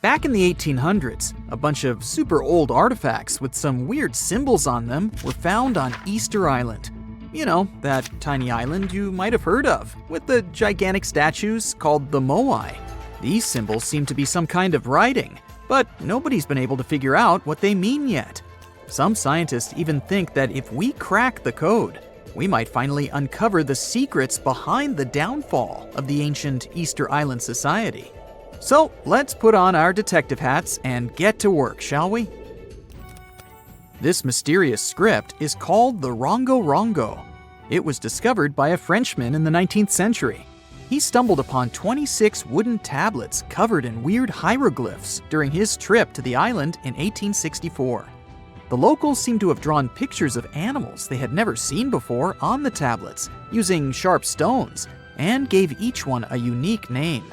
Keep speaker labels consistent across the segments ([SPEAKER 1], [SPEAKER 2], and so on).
[SPEAKER 1] Back in the 1800s, a bunch of super old artifacts with some weird symbols on them were found on Easter Island. You know, that tiny island you might have heard of, with the gigantic statues called the Moai. These symbols seem to be some kind of writing, but nobody's been able to figure out what they mean yet. Some scientists even think that if we crack the code, we might finally uncover the secrets behind the downfall of the ancient Easter Island society. So let's put on our detective hats and get to work, shall we? This mysterious script is called the Rongo Rongo. It was discovered by a Frenchman in the 19th century. He stumbled upon 26 wooden tablets covered in weird hieroglyphs during his trip to the island in 1864. The locals seem to have drawn pictures of animals they had never seen before on the tablets, using sharp stones, and gave each one a unique name.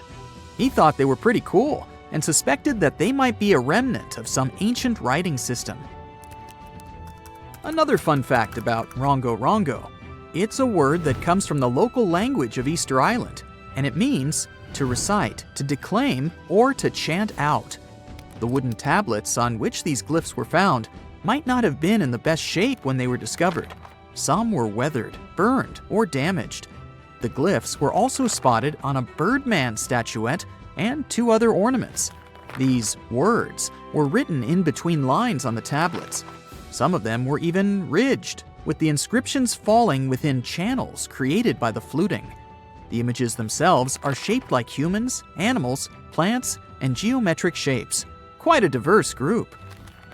[SPEAKER 1] He thought they were pretty cool and suspected that they might be a remnant of some ancient writing system. Another fun fact about Rongo Rongo: it's a word that comes from the local language of Easter Island, and it means to recite, to declaim, or to chant out. The wooden tablets on which these glyphs were found might not have been in the best shape when they were discovered. Some were weathered, burned, or damaged. The glyphs were also spotted on a Birdman statuette and 2 other ornaments. These words were written in between lines on the tablets. Some of them were even ridged, with the inscriptions falling within channels created by the fluting. The images themselves are shaped like humans, animals, plants, and geometric shapes. Quite a diverse group.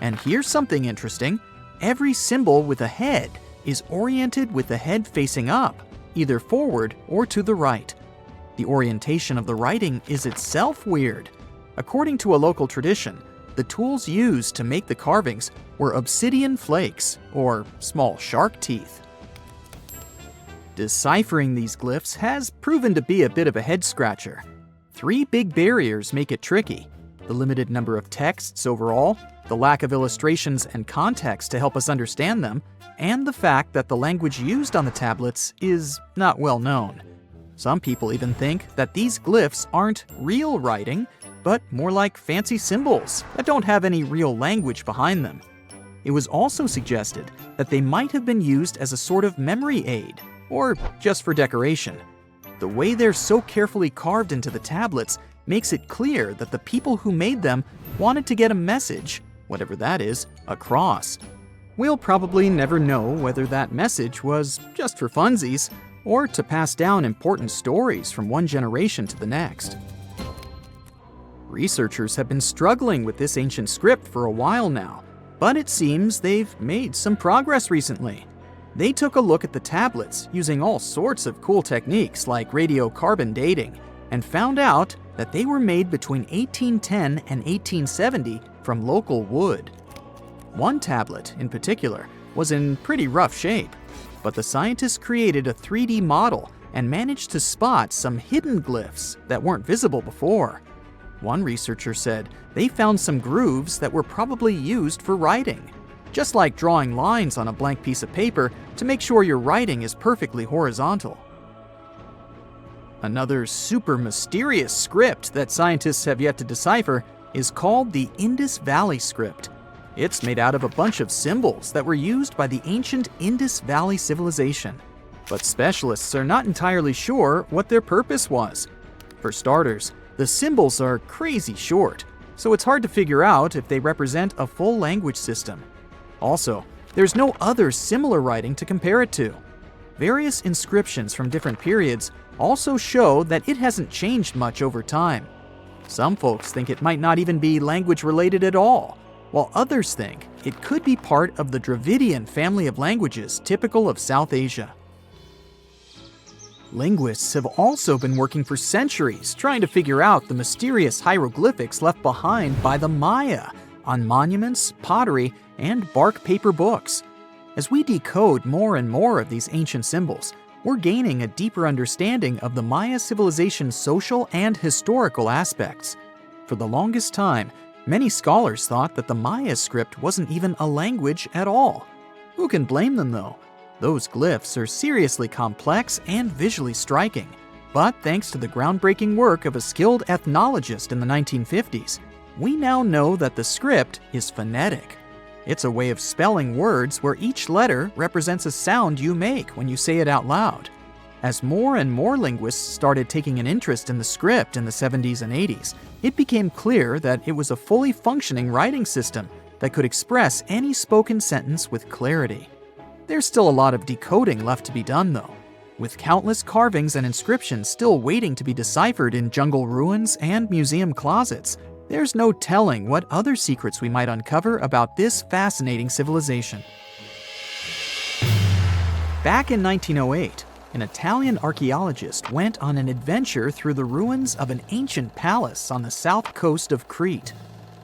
[SPEAKER 1] And here's something interesting: every symbol with a head is oriented with the head facing up, either forward or to the right. The orientation of the writing is itself weird. According to a local tradition, the tools used to make the carvings were obsidian flakes, or small shark teeth. Deciphering these glyphs has proven to be a bit of a head-scratcher. 3 big barriers make it tricky: the limited number of texts overall, the lack of illustrations and context to help us understand them, and the fact that the language used on the tablets is not well known. Some people even think that these glyphs aren't real writing, but more like fancy symbols that don't have any real language behind them. It was also suggested that they might have been used as a sort of memory aid, or just for decoration. The way they're so carefully carved into the tablets makes it clear that the people who made them wanted to get a message, whatever that is, across. We'll probably never know whether that message was just for funsies, or to pass down important stories from one generation to the next. Researchers have been struggling with this ancient script for a while now, but it seems they've made some progress recently. They took a look at the tablets using all sorts of cool techniques like radiocarbon dating, and found out that they were made between 1810 and 1870 from local wood. One tablet, in particular, was in pretty rough shape, but the scientists created a 3D model and managed to spot some hidden glyphs that weren't visible before. One researcher said they found some grooves that were probably used for writing, just like drawing lines on a blank piece of paper to make sure your writing is perfectly horizontal. Another super mysterious script that scientists have yet to decipher is called the Indus Valley script. It's made out of a bunch of symbols that were used by the ancient Indus Valley civilization, but specialists are not entirely sure what their purpose was. For starters, the symbols are crazy short, so it's hard to figure out if they represent a full language system. Also, there's no other similar writing to compare it to. Various inscriptions from different periods also show that it hasn't changed much over time. Some folks think it might not even be language related at all, while others think it could be part of the Dravidian family of languages typical of South Asia. Linguists have also been working for centuries trying to figure out the mysterious hieroglyphics left behind by the Maya on monuments, pottery, and bark paper books. As we decode more and more of these ancient symbols, we're gaining a deeper understanding of the Maya civilization's social and historical aspects. For the longest time, many scholars thought that the Maya script wasn't even a language at all. Who can blame them, though? Those glyphs are seriously complex and visually striking. But thanks to the groundbreaking work of a skilled ethnologist in the 1950s, we now know that the script is phonetic. It's a way of spelling words where each letter represents a sound you make when you say it out loud. As more and more linguists started taking an interest in the script in the 70s and 80s, it became clear that it was a fully functioning writing system that could express any spoken sentence with clarity. There's still a lot of decoding left to be done, though, with countless carvings and inscriptions still waiting to be deciphered in jungle ruins and museum closets. There's no telling what other secrets we might uncover about this fascinating civilization. Back in 1908, an Italian archaeologist went on an adventure through the ruins of an ancient palace on the south coast of Crete.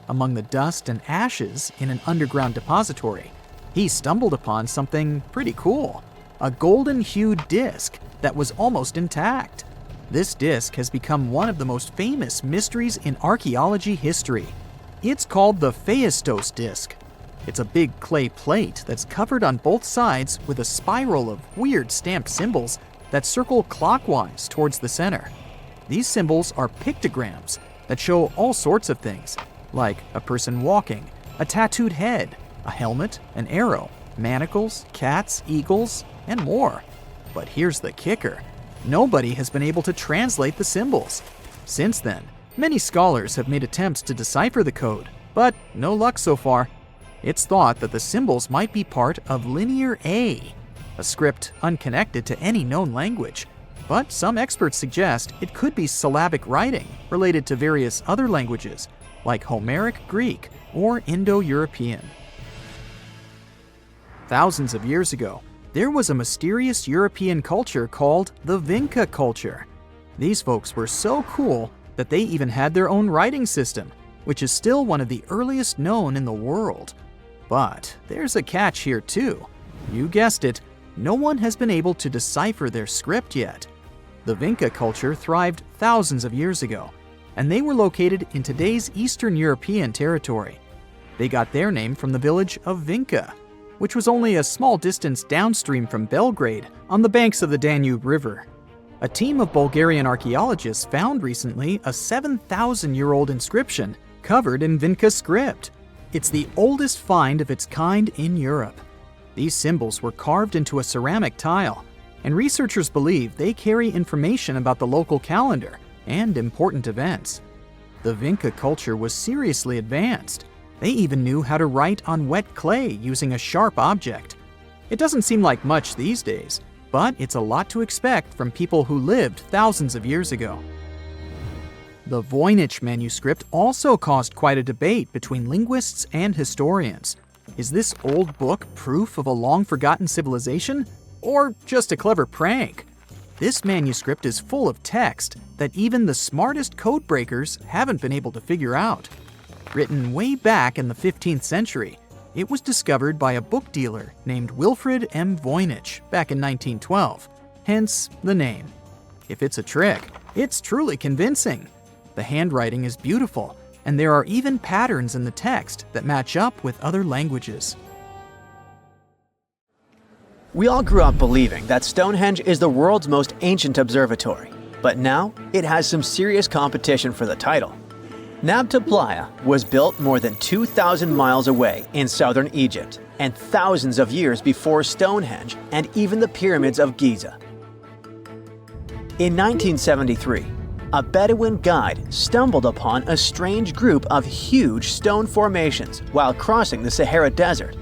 [SPEAKER 1] Among the dust and ashes in an underground depository, he stumbled upon something pretty cool, a golden-hued disc that was almost intact. This disc has become one of the most famous mysteries in archaeology history. It's called the Phaistos disc. It's a big clay plate that's covered on both sides with a spiral of weird stamped symbols that circle clockwise towards the center. These symbols are pictograms that show all sorts of things, like a person walking, a tattooed head, a helmet, an arrow, manacles, cats, eagles, and more. But here's the kicker. Nobody has been able to translate the symbols. Since then, many scholars have made attempts to decipher the code, but no luck so far. It's thought that the symbols might be part of Linear A, a script unconnected to any known language. But some experts suggest it could be syllabic writing related to various other languages, like Homeric Greek or Indo-European. Thousands of years ago, there was a mysterious European culture called the Vinca culture. These folks were so cool that they even had their own writing system, which is still one of the earliest known in the world. But there's a catch here too. You guessed it, no one has been able to decipher their script yet. The Vinca culture thrived thousands of years ago, and they were located in today's Eastern European territory. They got their name from the village of Vinca, which was only a small distance downstream from Belgrade on the banks of the Danube River. A team of Bulgarian archaeologists found recently a 7,000-year-old inscription covered in Vinca script. It's the oldest find of its kind in Europe. These symbols were carved into a ceramic tile, and researchers believe they carry information about the local calendar and important events. The Vinca culture was seriously advanced. They even knew how to write on wet clay using a sharp object. It doesn't seem like much these days, but it's a lot to expect from people who lived thousands of years ago. The Voynich manuscript also caused quite a debate between linguists and historians. Is this old book proof of a long-forgotten civilization, or just a clever prank? This manuscript is full of text that even the smartest codebreakers haven't been able to figure out. Written way back in the 15th century, it was discovered by a book dealer named Wilfrid M. Voynich back in 1912, hence the name. If it's a trick, it's truly convincing. The handwriting is beautiful, and there are even patterns in the text that match up with other languages.
[SPEAKER 2] We all grew up believing that Stonehenge is the world's most ancient observatory, but now it has some serious competition for the title. Nabta Playa was built more than 2,000 miles away in southern Egypt, and thousands of years before Stonehenge and even the pyramids of Giza. In 1973, a Bedouin guide stumbled upon a strange group of huge stone formations while crossing the Sahara Desert.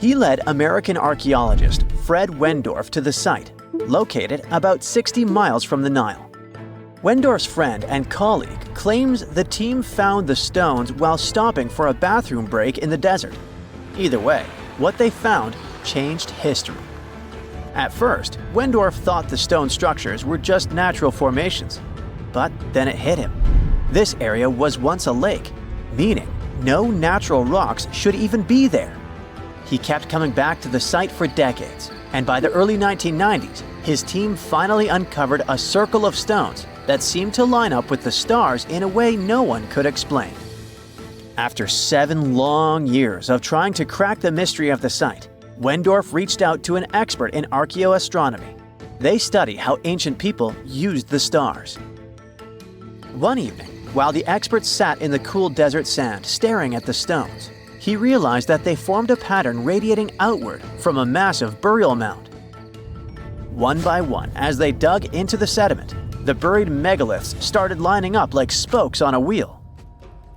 [SPEAKER 2] He led American archaeologist Fred Wendorf to the site, located about 60 miles from the Nile. Wendorf's friend and colleague claims the team found the stones while stopping for a bathroom break in the desert. Either way, what they found changed history. At first, Wendorf thought the stone structures were just natural formations. But then it hit him. This area was once a lake, meaning no natural rocks should even be there. He kept coming back to the site for decades, and by the early 1990s, his team finally uncovered a circle of stones that seemed to line up with the stars in a way no one could explain. After 7 long years of trying to crack the mystery of the site, Wendorf reached out to an expert in archaeoastronomy. They study how ancient people used the stars. One evening, While the expert sat in the cool desert sand staring at the stones, he realized that they formed a pattern radiating outward from a massive burial mound. One by one, as they dug into the sediment, the buried megaliths started lining up like spokes on a wheel.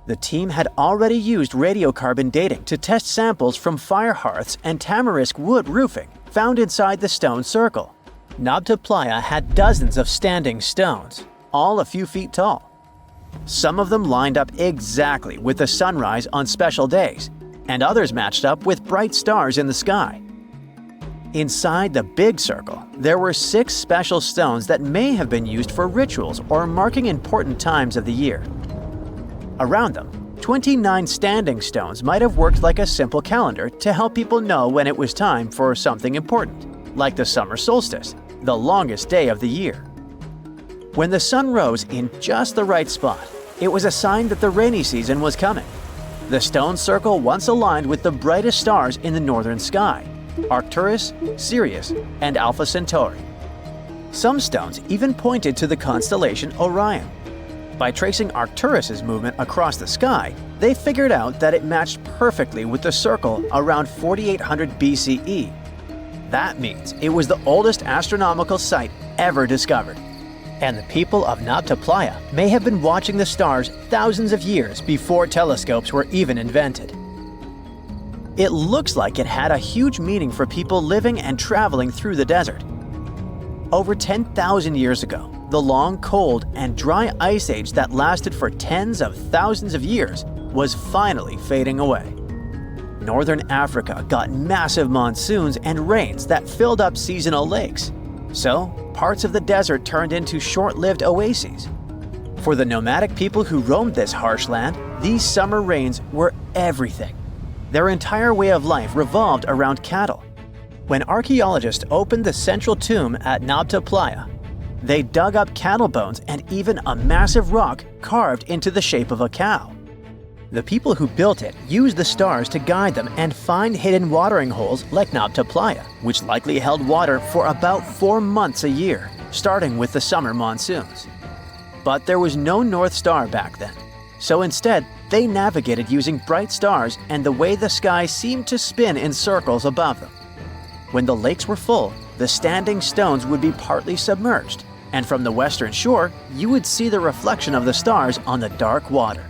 [SPEAKER 2] The team had already used radiocarbon dating to test samples from fire hearths and tamarisk wood roofing found inside the stone circle. Nabta Playa had dozens of standing stones, all a few feet tall. Some of them lined up exactly with the sunrise on special days, and others matched up with bright stars in the sky. Inside the big circle, there were 6 special stones that may have been used for rituals or marking important times of the year. Around them, 29 standing stones might have worked like a simple calendar to help people know when it was time for something important, like the summer solstice, the longest day of the year. When the sun rose in just the right spot, it was a sign that the rainy season was coming. The stone circle once aligned with the brightest stars in the northern sky: Arcturus, Sirius, and Alpha Centauri. Some stones even pointed to the constellation Orion. By tracing Arcturus's movement across the sky, they figured out that it matched perfectly with the circle around 4800 BCE. That means it was the oldest astronomical site ever discovered. And the people of Nabta Playa may have been watching the stars thousands of years before telescopes were even invented. It looks like it had a huge meaning for people living and traveling through the desert. Over 10,000 years ago, the long, cold, and dry ice age that lasted for tens of thousands of years was finally fading away. Northern Africa got massive monsoons and rains that filled up seasonal lakes. So, parts of the desert turned into short-lived oases. For the nomadic people who roamed this harsh land, these summer rains were everything. Their entire way of life revolved around cattle. When archaeologists opened the central tomb at Nabta Playa, they dug up cattle bones and even a massive rock carved into the shape of a cow. The people who built it used the stars to guide them and find hidden watering holes like Nabta Playa, which likely held water for about 4 months a year, starting with the summer monsoons. But there was no North Star back then, so instead they navigated using bright stars and the way the sky seemed to spin in circles above them. When the lakes were full, the standing stones would be partly submerged, and from the western shore, you would see the reflection of the stars on the dark water.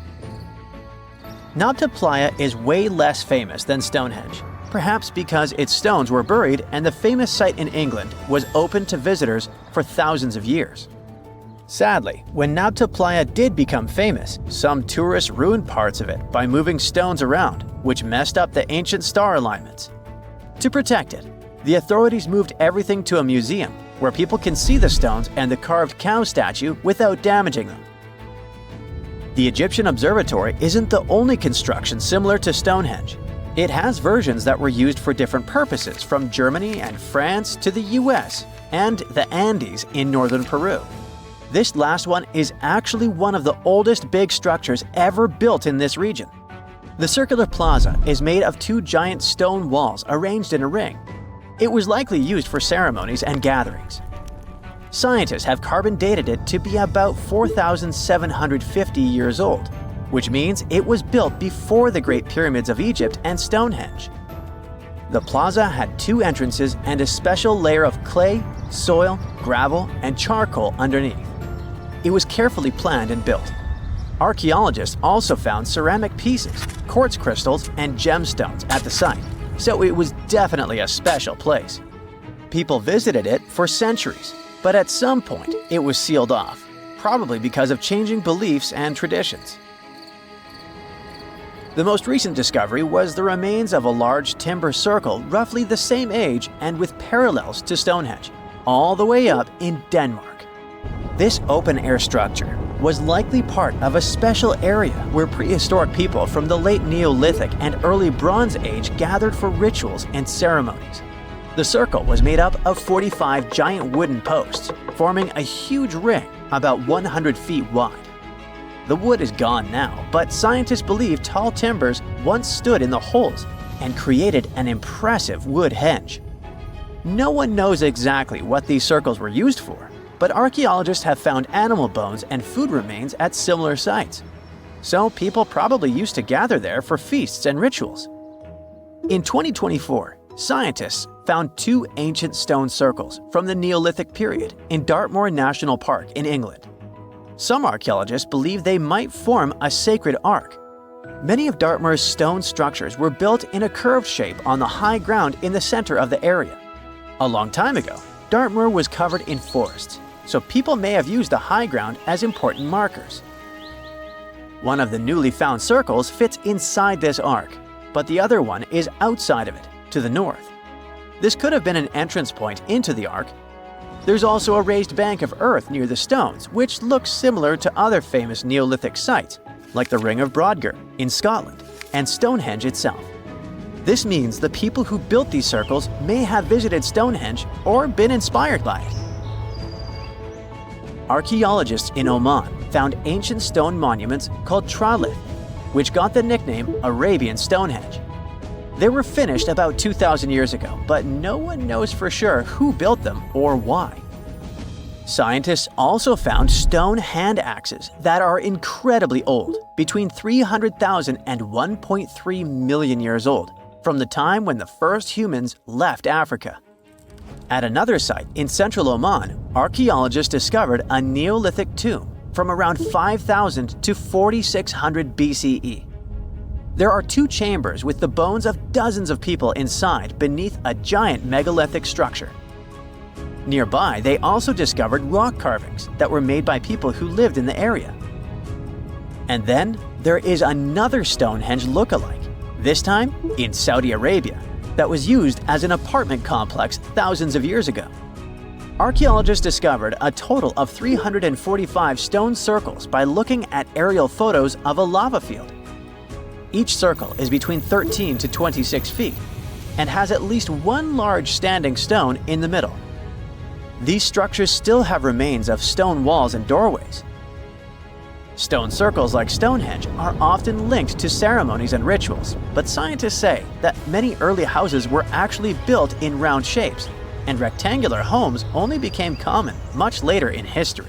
[SPEAKER 2] Nabta Playa is way less famous than Stonehenge, perhaps because its stones were buried and the famous site in England was open to visitors for thousands of years. Sadly, when Nabta Playa did become famous, some tourists ruined parts of it by moving stones around, which messed up the ancient star alignments. To protect it, the authorities moved everything to a museum where people can see the stones and the carved cow statue without damaging them. The Egyptian observatory isn't the only construction similar to Stonehenge. It has versions that were used for different purposes, from Germany and France to the US and the Andes in northern Peru. This last one is actually one of the oldest big structures ever built in this region. The circular plaza is made of 2 giant stone walls arranged in a ring. It was likely used for ceremonies and gatherings. Scientists have carbon dated it to be about 4,750 years old, which means it was built before the Great Pyramids of Egypt and Stonehenge. The plaza had 2 entrances and a special layer of clay, soil, gravel, and charcoal underneath. It was carefully planned and built. Archaeologists also found ceramic pieces, quartz crystals, and gemstones at the site, so it was definitely a special place. People visited it for centuries, but at some point it was sealed off, probably because of changing beliefs and traditions. The most recent discovery was the remains of a large timber circle roughly the same age and with parallels to Stonehenge, all the way up in Denmark. This open-air structure was likely part of a special area where prehistoric people from the late Neolithic and early Bronze Age gathered for rituals and ceremonies. The circle was made up of 45 giant wooden posts, forming a huge ring about 100 feet wide. The wood is gone now, but scientists believe tall timbers once stood in the holes and created an impressive wood henge. No one knows exactly what these circles were used for, but archaeologists have found animal bones and food remains at similar sites. So people probably used to gather there for feasts and rituals. In 2024, scientists found two ancient stone circles from the Neolithic period in Dartmoor National Park in England. Some archaeologists believe they might form a sacred ark. Many of Dartmoor's stone structures were built in a curved shape on the high ground in the center of the area. A long time ago, Dartmoor was covered in forests, so people may have used the high ground as important markers. One of the newly found circles fits inside this ark, but the other one is outside of it, to the north. This could have been an entrance point into the ark. There's also a raised bank of earth near the stones, which looks similar to other famous Neolithic sites, like the Ring of Brodgar in Scotland and Stonehenge itself. This means the people who built these circles may have visited Stonehenge or been inspired by it. Archaeologists in Oman found ancient stone monuments called tralith, which got the nickname Arabian Stonehenge. They were finished about 2,000 years ago, but no one knows for sure who built them or why. Scientists also found stone hand axes that are incredibly old, between 300,000 and 1.3 million years old, from the time when the first humans left Africa. At another site in central Oman, archaeologists discovered a Neolithic tomb from around 5,000 to 4,600 BCE. There are two chambers with the bones of dozens of people inside beneath a giant megalithic structure. Nearby, they also discovered rock carvings that were made by people who lived in the area. And then there is another Stonehenge look-alike, this time in Saudi Arabia, that was used as an apartment complex thousands of years ago. Archaeologists discovered a total of 345 stone circles by looking at aerial photos of a lava field. Each circle is between 13 to 26 feet and has at least one large standing stone in the middle. These structures still have remains of stone walls and doorways. Stone circles like Stonehenge are often linked to ceremonies and rituals, but scientists say that many early houses were actually built in round shapes, and rectangular homes only became common much later in history.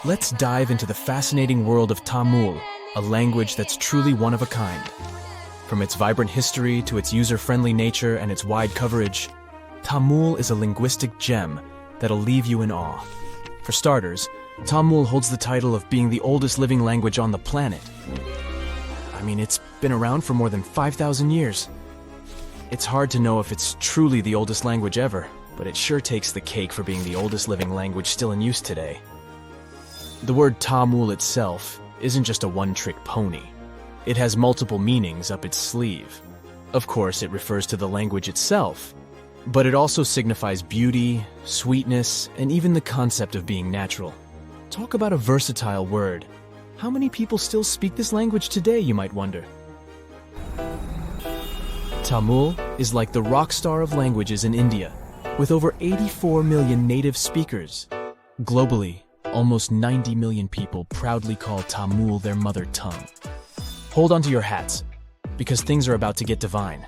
[SPEAKER 3] Let's dive into the fascinating world of Tamil, a language that's truly one of a kind. From its vibrant history to its user-friendly nature and its wide coverage, Tamil is a linguistic gem that'll leave you in awe. For starters, Tamil holds the title of being the oldest living language on the planet. I mean, it's been around for more than 5,000 years. It's hard to know if it's truly the oldest language ever, but it sure takes the cake for being the oldest living language still in use today. The word Tamil itself isn't just a one-trick pony. It has multiple meanings up its sleeve. Of course, it refers to the language itself, but it also signifies beauty, sweetness, and even the concept of being natural. Talk about a versatile word. How many people still speak this language today, you might wonder? Tamil is like the rock star of languages in India, with over 84 million native speakers. Globally, almost 90 million people proudly call Tamil their mother tongue. Hold on to your hats, because things are about to get divine.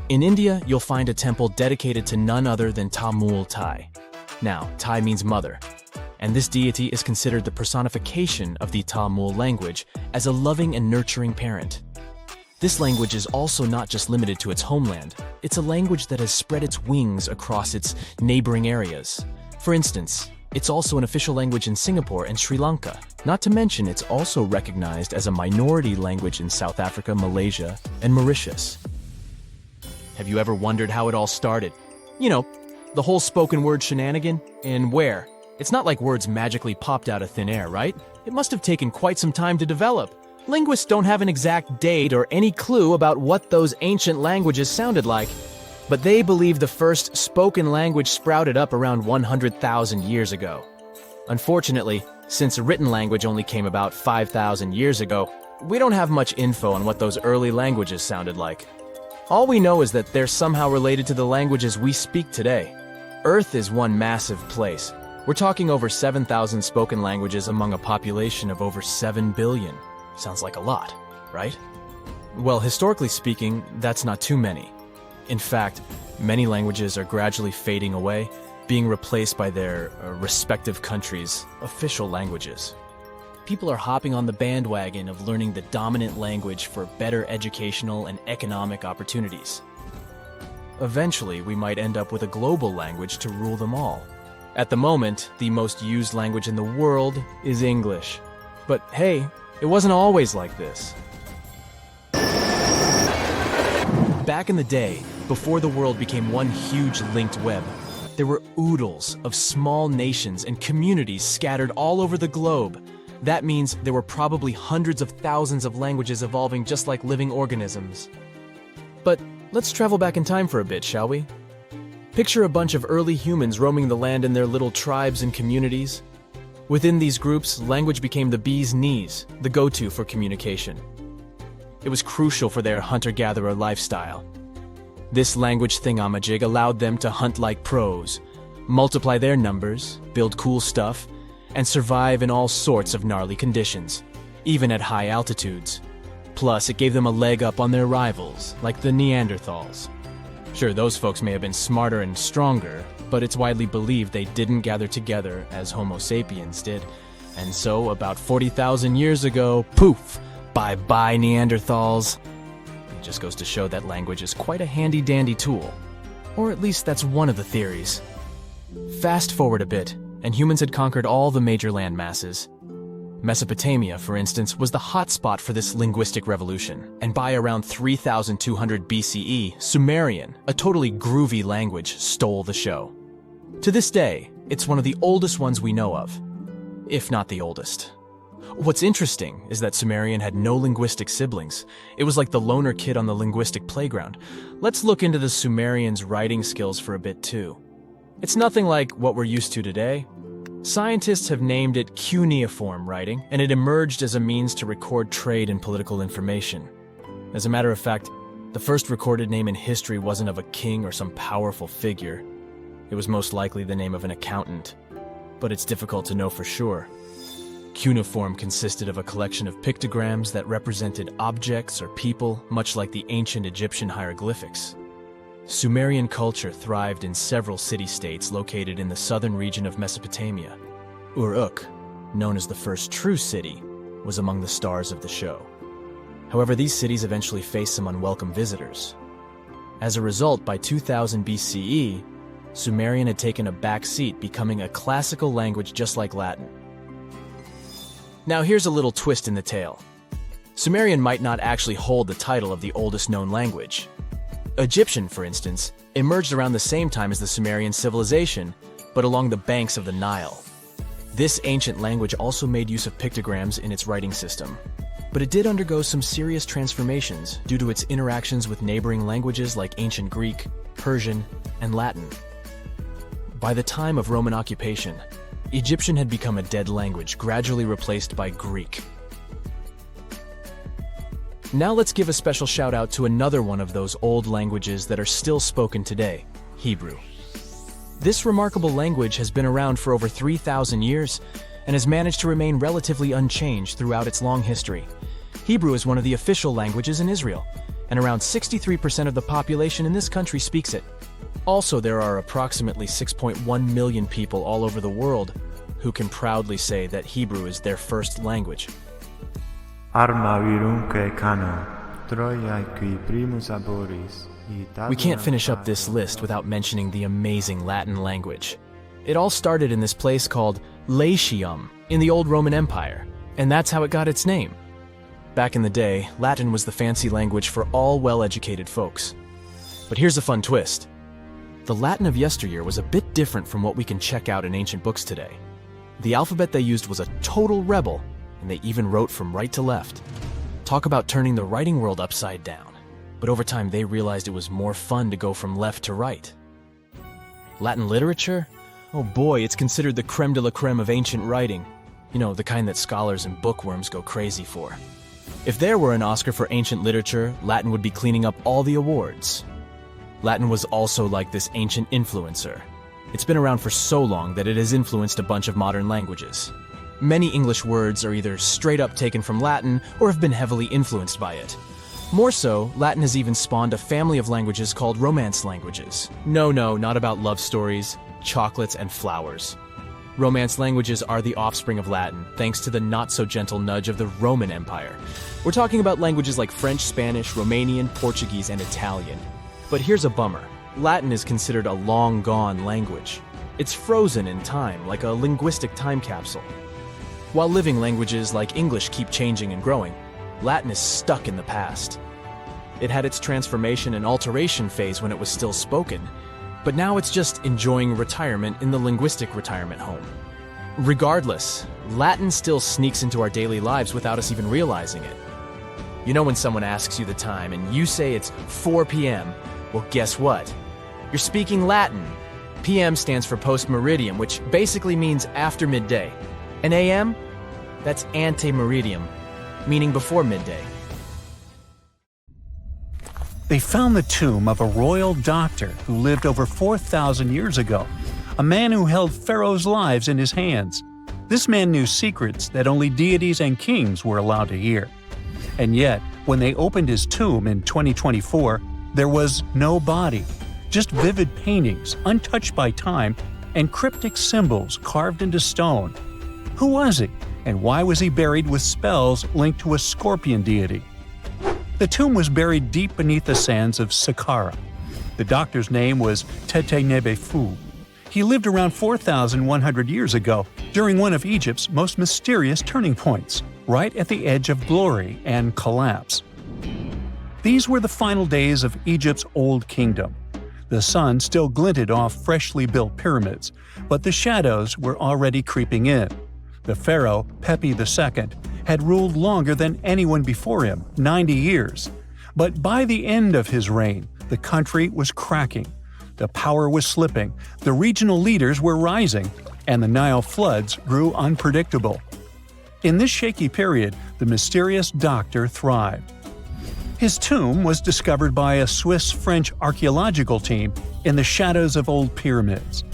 [SPEAKER 3] In India, you'll find a temple dedicated to none other than Tamul Tai. Now, Tai means mother, and this deity is considered the personification of the Tamil language as a loving and nurturing parent. This language is also not just limited to its homeland. It's a language that has spread its wings across its neighboring areas. For instance, it's also an official language in Singapore and Sri Lanka. Not to mention, it's also recognized as a minority language in South Africa, Malaysia, and Mauritius. Have you ever wondered how it all started? You know, the whole spoken word shenanigan? And where? It's not like words magically popped out of thin air, right? It must have taken quite some time to develop. Linguists don't have an exact date or any clue about what those ancient languages sounded like, but they believe the first spoken language sprouted up around 100,000 years ago. Unfortunately, since written language only came about 5,000 years ago, we don't have much info on what those early languages sounded like. All we know is that they're somehow related to the languages we speak today. Earth is one massive place. We're talking over 7,000 spoken languages among a population of over 7 billion. Sounds like a lot, right? Well, historically speaking, that's not too many. In fact, Many languages are gradually fading away, being replaced by their respective countries' official languages. People are hopping on the bandwagon of learning the dominant language for better educational and economic opportunities. Eventually, we might end up with a global language to rule them all. At the moment, the most used language in the world is English. But hey, it wasn't always like this. Back in the day, before the world became one huge linked web, there were oodles of small nations and communities scattered all over the globe. That means there were probably hundreds of thousands of languages evolving just like living organisms. But let's travel back in time for a bit, shall we? Picture a bunch of early humans roaming the land in their little tribes and communities. Within these groups, language became the bee's knees, the go-to for communication. It was crucial for their hunter-gatherer lifestyle. This language thingamajig allowed them to hunt like pros, multiply their numbers, build cool stuff, and survive in all sorts of gnarly conditions, even at high altitudes. Plus, it gave them a leg up on their rivals, like the Neanderthals. Sure, those folks may have been smarter and stronger, but it's widely believed they didn't gather together as Homo sapiens did. And so, about 40,000 years ago, poof! Bye-bye, Neanderthals. It just goes to show that language is quite a handy-dandy tool. Or at least that's one of the theories. Fast forward a bit, and humans had conquered all the major land masses. Mesopotamia, for instance, was the hotspot for this linguistic revolution, and by around 3200 BCE, Sumerian, a totally groovy language, stole the show. To this day, it's one of the oldest ones we know of, if not the oldest. What's interesting is that Sumerian had no linguistic siblings. It was like the loner kid on the linguistic playground. Let's look into the Sumerians' writing skills for a bit too. It's nothing like what we're used to today. Scientists have named it cuneiform writing, and it emerged as a means to record trade and political information. As a matter of fact, the first recorded name in history wasn't of a king or some powerful figure. It was most likely the name of an accountant, but it's difficult to know for sure. Cuneiform consisted of a collection of pictograms that represented objects or people, much like the ancient Egyptian hieroglyphics. Sumerian culture thrived in several city-states located in the southern region of Mesopotamia. Uruk, known as the first true city, was among the stars of the show. However, these cities eventually faced some unwelcome visitors. As a result, by 2000 BCE, Sumerian had taken a back seat, becoming a classical language just like Latin. Now here's a little twist in the tale. Sumerian might not actually hold the title of the oldest known language. Egyptian, for instance, emerged around the same time as the Sumerian civilization, but along the banks of the Nile. This ancient language also made use of pictograms in its writing system, but it did undergo some serious transformations due to its interactions with neighboring languages like ancient Greek, Persian, and Latin. By the time of Roman occupation, Egyptian had become a dead language, gradually replaced by Greek. Now let's give a special shout out to another one of those old languages that are still spoken today, Hebrew. This remarkable language has been around for over 3,000 years and has managed to remain relatively unchanged throughout its long history. Hebrew is one of the official languages in Israel, and around 63% of the population in this country speaks it. Also, there are approximately 6.1 million people all over the world who can proudly say that Hebrew is their first language. We can't finish up this list without mentioning the amazing Latin language. It all started in this place called Latium in the old Roman Empire, and that's how it got its name. Back in the day, Latin was the fancy language for all well-educated folks. But here's a fun twist. The Latin of yesteryear was a bit different from what we can check out in ancient books today. The alphabet they used was a total rebel, and they even wrote from right to left. Talk about turning the writing world upside down. But over time, they realized it was more fun to go from left to right. Latin literature? Oh boy, it's considered the creme de la creme of ancient writing. You know, the kind that scholars and bookworms go crazy for. If there were an Oscar for ancient literature, Latin would be cleaning up all the awards. Latin was also like this ancient influencer. It's been around for so long that it has influenced a bunch of modern languages. Many English words are either straight up taken from Latin or have been heavily influenced by it. More so, Latin has even spawned a family of languages called Romance languages. No, not about love stories, chocolates, and flowers. Romance languages are the offspring of Latin, thanks to the not-so-gentle nudge of the Roman Empire. We're talking about languages like French, Spanish, Romanian, Portuguese, and Italian. But here's a bummer. Latin is considered a long-gone language. It's frozen in time, like a linguistic time capsule. While living languages like English keep changing and growing, Latin is stuck in the past. It had its transformation and alteration phase when it was still spoken, but now it's just enjoying retirement in the linguistic retirement home. Regardless, Latin still sneaks into our daily lives without us even realizing it. You know when someone asks you the time and you say it's 4 p.m., well, guess what? You're speaking Latin. PM stands for post-meridiem, which basically means after midday. And AM? That's ante-meridiem, meaning before midday.
[SPEAKER 4] They found the tomb of a royal doctor who lived over 4,000 years ago, a man who held pharaohs' lives in his hands. This man knew secrets that only deities and kings were allowed to hear. And yet, when they opened his tomb in 2024, there was no body, just vivid paintings, untouched by time, and cryptic symbols carved into stone. Who was he, and why was he buried with spells linked to a scorpion deity? The tomb was buried deep beneath the sands of Saqqara. The doctor's name was Tete-Nebefu. He lived around 4,100 years ago, during one of Egypt's most mysterious turning points, right at the edge of glory and collapse. These were the final days of Egypt's Old Kingdom. The sun still glinted off freshly built pyramids, but the shadows were already creeping in. The pharaoh, Pepi II, had ruled longer than anyone before him, 90 years. But by the end of his reign, the country was cracking. The power was slipping, the regional leaders were rising, and the Nile floods grew unpredictable. In this shaky period, the mysterious doctor thrived. His tomb was discovered by a Swiss-French archaeological team in the shadows of old pyramids.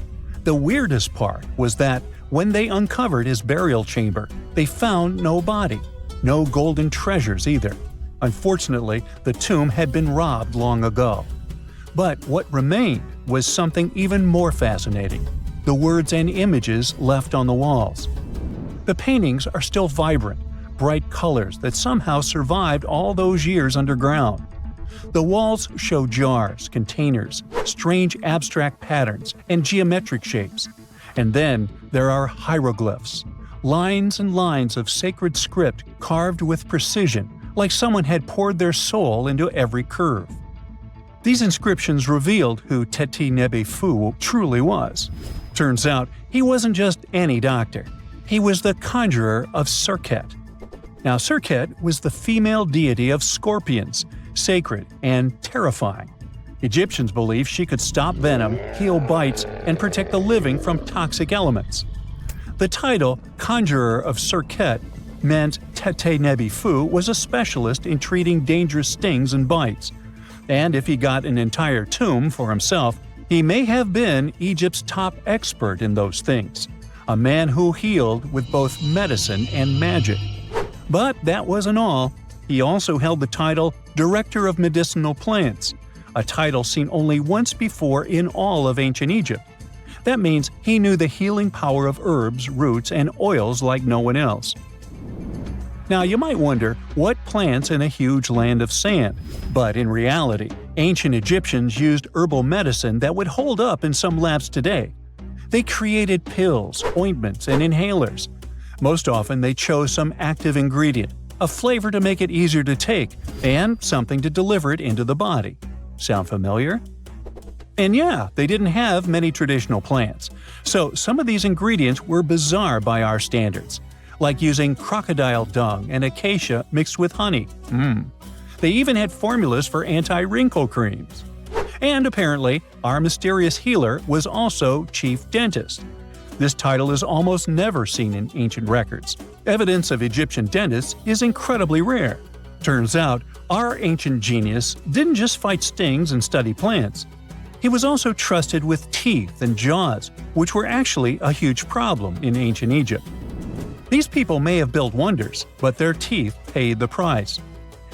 [SPEAKER 4] The weirdest part was that when they uncovered his burial chamber, they found no body, no golden treasures either. Unfortunately, the tomb had been robbed long ago. But what remained was something even more fascinating: the words and images left on the walls. The paintings are still vibrant, bright colors that somehow survived all those years underground. The walls show jars, containers, strange abstract patterns, and geometric shapes. And then there are hieroglyphs, lines and lines of sacred script carved with precision, like someone had poured their soul into every curve. These inscriptions revealed who Tete-Nebefu truly was. Turns out, he wasn't just any doctor. He was the conjurer of Serket. Now, Serket was the female deity of scorpions, sacred and terrifying. Egyptians believed she could stop venom, heal bites, and protect the living from toxic elements. The title, Conjurer of Serket, meant Tete-Nebefu was a specialist in treating dangerous stings and bites. And if he got an entire tomb for himself, he may have been Egypt's top expert in those things, a man who healed with both medicine and magic. But that wasn't all. He also held the title Director of Medicinal Plants, a title seen only once before in all of ancient Egypt. That means he knew the healing power of herbs, roots, and oils like no one else. Now, you might wonder, what plants in a huge land of sand? But in reality, ancient Egyptians used herbal medicine that would hold up in some labs today. They created pills, ointments, and inhalers. Most often, they chose some active ingredient, a flavor to make it easier to take, and something to deliver it into the body. Sound familiar? And yeah, they didn't have many traditional plants, so some of these ingredients were bizarre by our standards, like using crocodile dung and acacia mixed with honey. They even had formulas for anti-wrinkle creams. And apparently, our mysterious healer was also chief dentist. This title is almost never seen in ancient records. Evidence of Egyptian dentists is incredibly rare. Turns out, our ancient genius didn't just fight stings and study plants. He was also trusted with teeth and jaws, which were actually a huge problem in ancient Egypt. These people may have built wonders, but their teeth paid the price.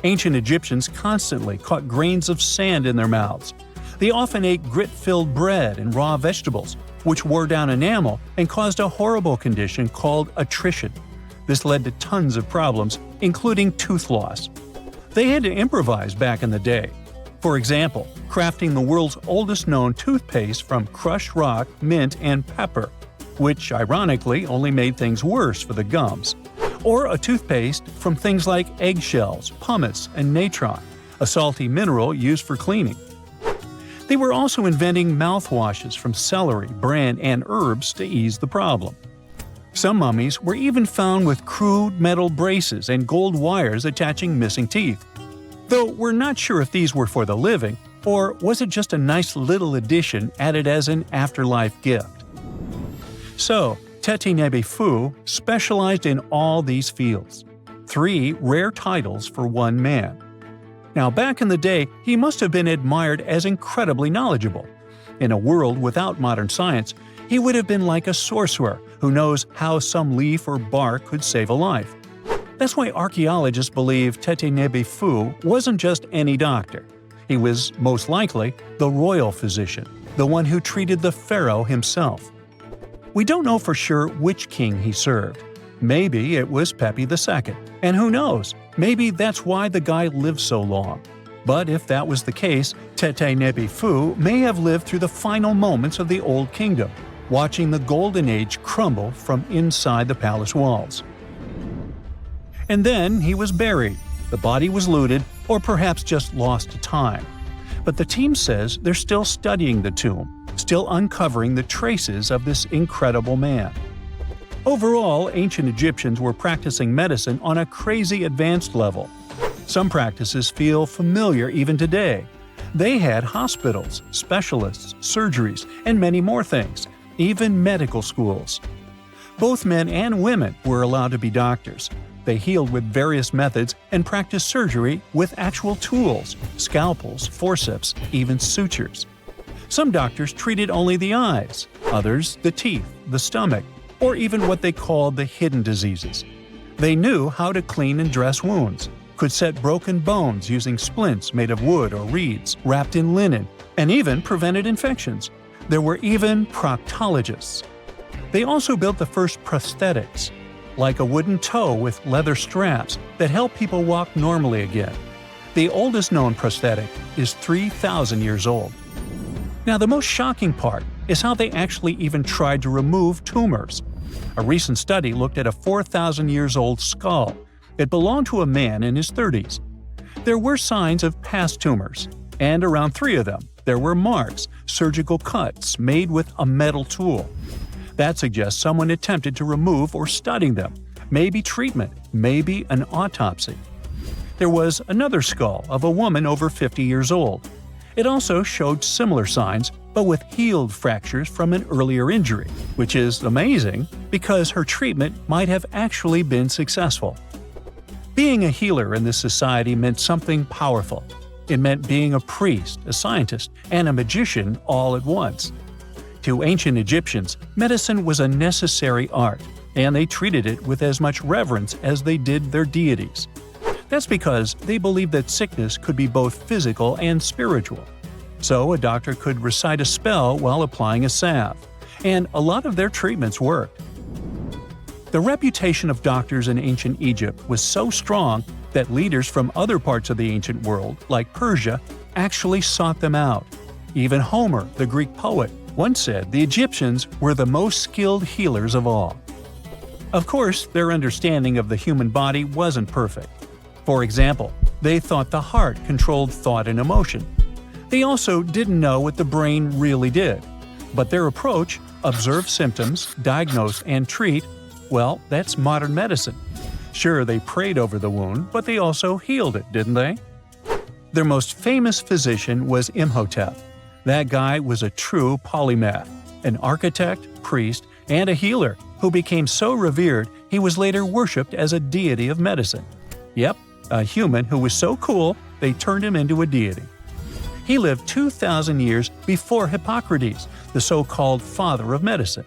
[SPEAKER 4] Ancient Egyptians constantly caught grains of sand in their mouths. They often ate grit-filled bread and raw vegetables, which wore down enamel and caused a horrible condition called attrition. This led to tons of problems, including tooth loss. They had to improvise back in the day. For example, crafting the world's oldest known toothpaste from crushed rock, mint, and pepper, which ironically only made things worse for the gums. Or a toothpaste from things like eggshells, pumice, and natron, a salty mineral used for cleaning. They were also inventing mouthwashes from celery, bran, and herbs to ease the problem. Some mummies were even found with crude metal braces and gold wires attaching missing teeth. Though we're not sure if these were for the living, or was it just a nice little addition added as an afterlife gift. So, Teti Nebefu specialized in all these fields. 3 rare titles for one man. Now, back in the day, he must have been admired as incredibly knowledgeable. In a world without modern science, he would have been like a sorcerer who knows how some leaf or bark could save a life. That's why archaeologists believe Teti Nebefu wasn't just any doctor. He was, most likely, the royal physician, the one who treated the pharaoh himself. We don't know for sure which king he served. Maybe it was Pepi II, and who knows, maybe that's why the guy lived so long. But if that was the case, Teti Nebefu may have lived through the final moments of the Old Kingdom, watching the Golden Age crumble from inside the palace walls. And then he was buried. The body was looted, or perhaps just lost to time. But the team says they're still studying the tomb, still uncovering the traces of this incredible man. Overall, ancient Egyptians were practicing medicine on a crazy advanced level. Some practices feel familiar even today. They had hospitals, specialists, surgeries, and many more things, even medical schools. Both men and women were allowed to be doctors. They healed with various methods and practiced surgery with actual tools, scalpels, forceps, even sutures. Some doctors treated only the eyes, others the teeth, the stomach, or even what they called the hidden diseases. They knew how to clean and dress wounds, could set broken bones using splints made of wood or reeds wrapped in linen, and even prevented infections. There were even proctologists. They also built the first prosthetics, like a wooden toe with leather straps that help people walk normally again. The oldest known prosthetic is 3,000 years old. Now, the most shocking part is how they actually even tried to remove tumors. A recent study looked at a 4,000 years old skull. It belonged to a man in his 30s. There were signs of past tumors, and around 3 of them, there were marks, surgical cuts made with a metal tool. That suggests someone attempted to remove or study them, maybe treatment, maybe an autopsy. There was another skull of a woman over 50 years old. It also showed similar signs, but with healed fractures from an earlier injury, which is amazing because her treatment might have actually been successful. Being a healer in this society meant something powerful. It meant being a priest, a scientist, and a magician all at once. To ancient Egyptians, medicine was a necessary art, and they treated it with as much reverence as they did their deities. That's because they believed that sickness could be both physical and spiritual. So a doctor could recite a spell while applying a salve, and a lot of their treatments worked. The reputation of doctors in ancient Egypt was so strong that leaders from other parts of the ancient world, like Persia, actually sought them out. Even Homer, the Greek poet, once said the Egyptians were the most skilled healers of all. Of course, their understanding of the human body wasn't perfect. For example, they thought the heart controlled thought and emotion. They also didn't know what the brain really did. But their approach, observe symptoms, diagnose, and treat, well, that's modern medicine. Sure, they prayed over the wound, but they also healed it, didn't they? Their most famous physician was Imhotep. That guy was a true polymath, an architect, priest, and a healer who became so revered he was later worshipped as a deity of medicine. Yep, a human who was so cool they turned him into a deity. He lived 2,000 years before Hippocrates, the so-called father of medicine.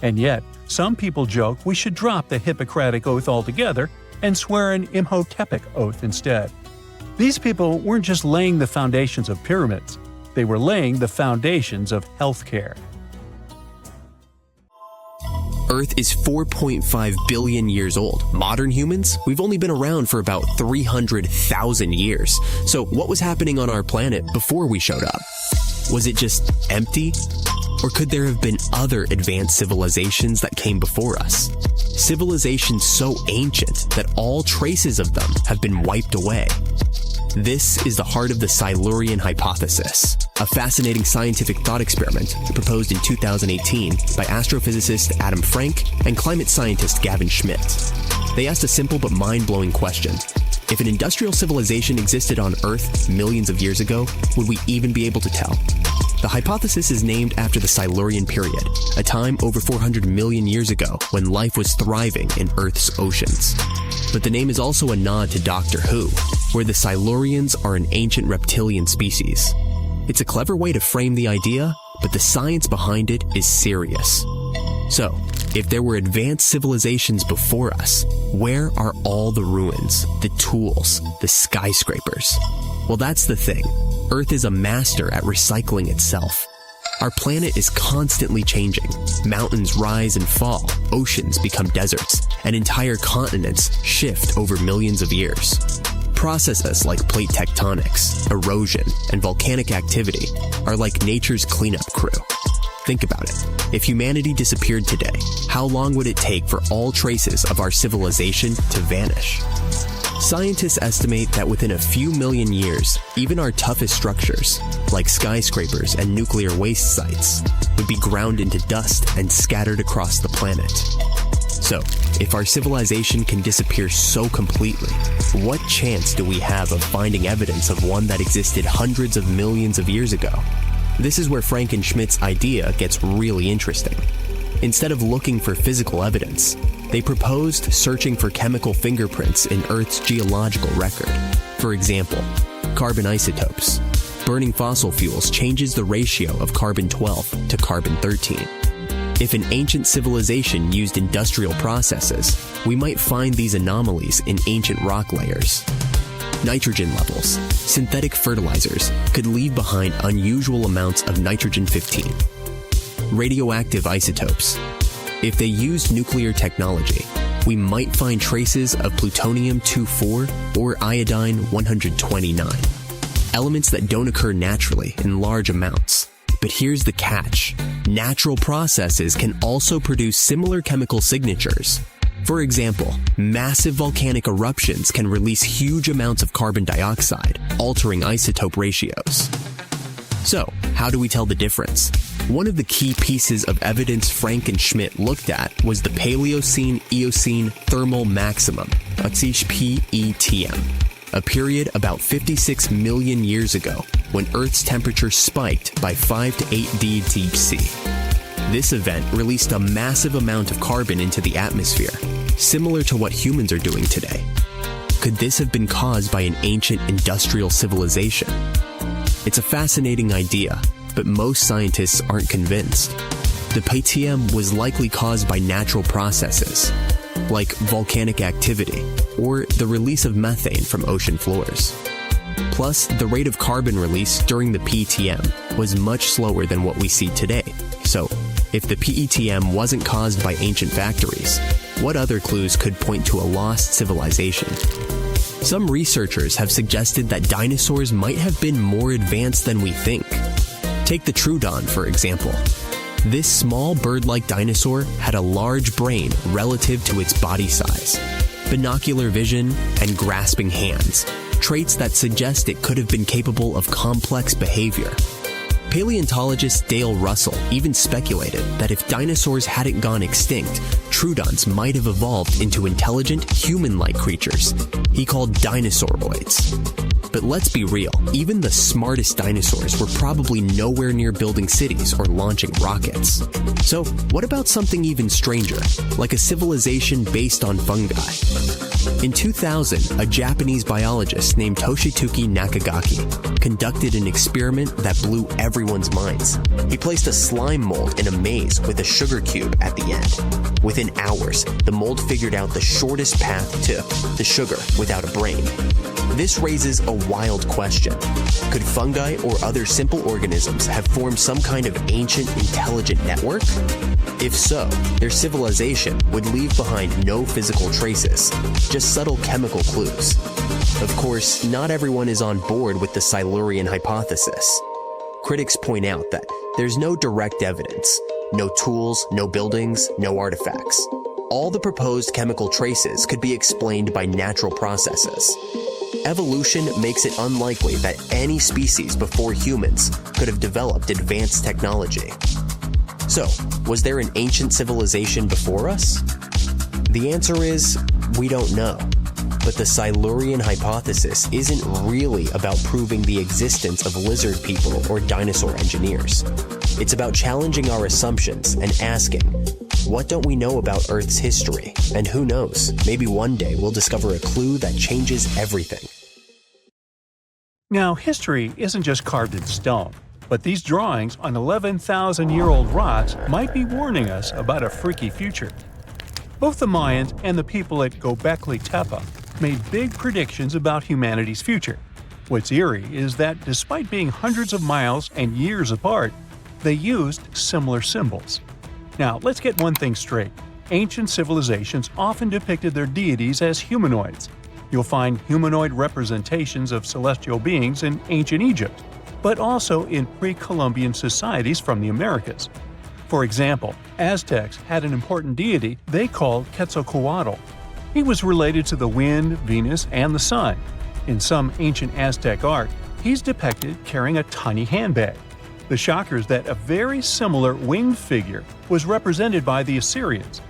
[SPEAKER 4] And yet, some people joke we should drop the Hippocratic Oath altogether and swear an Imhotepic oath instead. These people weren't just laying the foundations of pyramids, they were laying the foundations of healthcare.
[SPEAKER 5] Earth is 4.5 billion years old. Modern humans, we've only been around for about 300,000 years. So what was happening on our planet before we showed up? Was it just empty? Or could there have been other advanced civilizations that came before us? Civilizations so ancient that all traces of them have been wiped away. This is the heart of the Silurian hypothesis, a fascinating scientific thought experiment proposed in 2018 by astrophysicist Adam Frank and climate scientist Gavin Schmidt. They asked a simple but mind-blowing question. If an industrial civilization existed on Earth millions of years ago, would we even be able to tell? The hypothesis is named after the Silurian period, a time over 400 million years ago when life was thriving in Earth's oceans. But the name is also a nod to Doctor Who, where the Silurians are an ancient reptilian species. It's a clever way to frame the idea, but the science behind it is serious. So, if there were advanced civilizations before us, where are all the ruins, the tools, the skyscrapers? Well, that's the thing. Earth is a master at recycling itself. Our planet is constantly changing. Mountains rise and fall, oceans become deserts, and entire continents shift over millions of years. Processes like plate tectonics, erosion, and volcanic activity are like nature's cleanup crew. Think about it. If humanity disappeared today, how long would it take for all traces of our civilization to vanish? Scientists estimate that within a few million years, even our toughest structures, like skyscrapers and nuclear waste sites, would be ground into dust and scattered across the planet. So, if our civilization can disappear so completely, what chance do we have of finding evidence of one that existed hundreds of millions of years ago? This is where Frank and Schmidt's idea gets really interesting. Instead of looking for physical evidence, they proposed searching for chemical fingerprints in Earth's geological record. For example, carbon isotopes. Burning fossil fuels changes the ratio of carbon-12 to carbon-13. If an ancient civilization used industrial processes, we might find these anomalies in ancient rock layers. Nitrogen levels. Synthetic fertilizers could leave behind unusual amounts of nitrogen-15. Radioactive isotopes. If they used nuclear technology, we might find traces of plutonium-24 or iodine-129, elements that don't occur naturally in large amounts. But here's the catch. Natural processes can also produce similar chemical signatures. For example, massive volcanic eruptions can release huge amounts of carbon dioxide, altering isotope ratios. So, how do we tell the difference? One of the key pieces of evidence Frank and Schmidt looked at was the Paleocene-Eocene thermal maximum, PETM, a period about 56 million years ago when Earth's temperature spiked by 5 to 8 deep C. This event released a massive amount of carbon into the atmosphere, similar to what humans are doing today. Could this have been caused by an ancient industrial civilization? It's a fascinating idea, but most scientists aren't convinced. The PETM was likely caused by natural processes, like volcanic activity or the release of methane from ocean floors. Plus, the rate of carbon release during the PETM was much slower than what we see today. So, if the PETM wasn't caused by ancient factories, what other clues could point to a lost civilization? Some researchers have suggested that dinosaurs might have been more advanced than we think. Take the Troodon, for example. This small bird-like dinosaur had a large brain relative to its body size, binocular vision, and grasping hands, traits that suggest it could have been capable of complex behavior. Paleontologist Dale Russell even speculated that if dinosaurs hadn't gone extinct, Troodons might have evolved into intelligent, human-like creatures he called dinosauroids. But let's be real, even the smartest dinosaurs were probably nowhere near building cities or launching rockets. So, what about something even stranger, like a civilization based on fungi? In 2000, a Japanese biologist named Toshituki Nakagaki conducted an experiment that blew everyone's minds. He placed a slime mold in a maze with a sugar cube at the end. Within hours, the mold figured out the shortest path to the sugar without a brain. This raises a wild question. Could fungi or other simple organisms have formed some kind of ancient intelligent network? If so, their civilization would leave behind no physical traces, just subtle chemical clues. Of course, not everyone is on board with the Silurian hypothesis. Critics point out that there's no direct evidence, no tools, no buildings, no artifacts. All the proposed chemical traces could be explained by natural processes. Evolution makes it unlikely that any species before humans could have developed advanced technology. So, was there an ancient civilization before us? The answer is, we don't know. But the Silurian hypothesis isn't really about proving the existence of lizard people or dinosaur engineers. It's about challenging our assumptions and asking, what don't we know about Earth's history? And who knows, maybe one day we'll discover a clue that changes everything.
[SPEAKER 4] Now, history isn't just carved in stone, but these drawings on 11,000-year-old rocks might be warning us about a freaky future. Both the Mayans and the people at Gobekli Tepe made big predictions about humanity's future. What's eerie is that despite being hundreds of miles and years apart, they used similar symbols. Now, let's get one thing straight. Ancient civilizations often depicted their deities as humanoids. You'll find humanoid representations of celestial beings in ancient Egypt, but also in pre-Columbian societies from the Americas. For example, Aztecs had an important deity they called Quetzalcoatl. He was related to the wind, Venus, and the sun. In some ancient Aztec art, he's depicted carrying a tiny handbag. The shocker is that a very similar winged figure was represented by the Assyrians.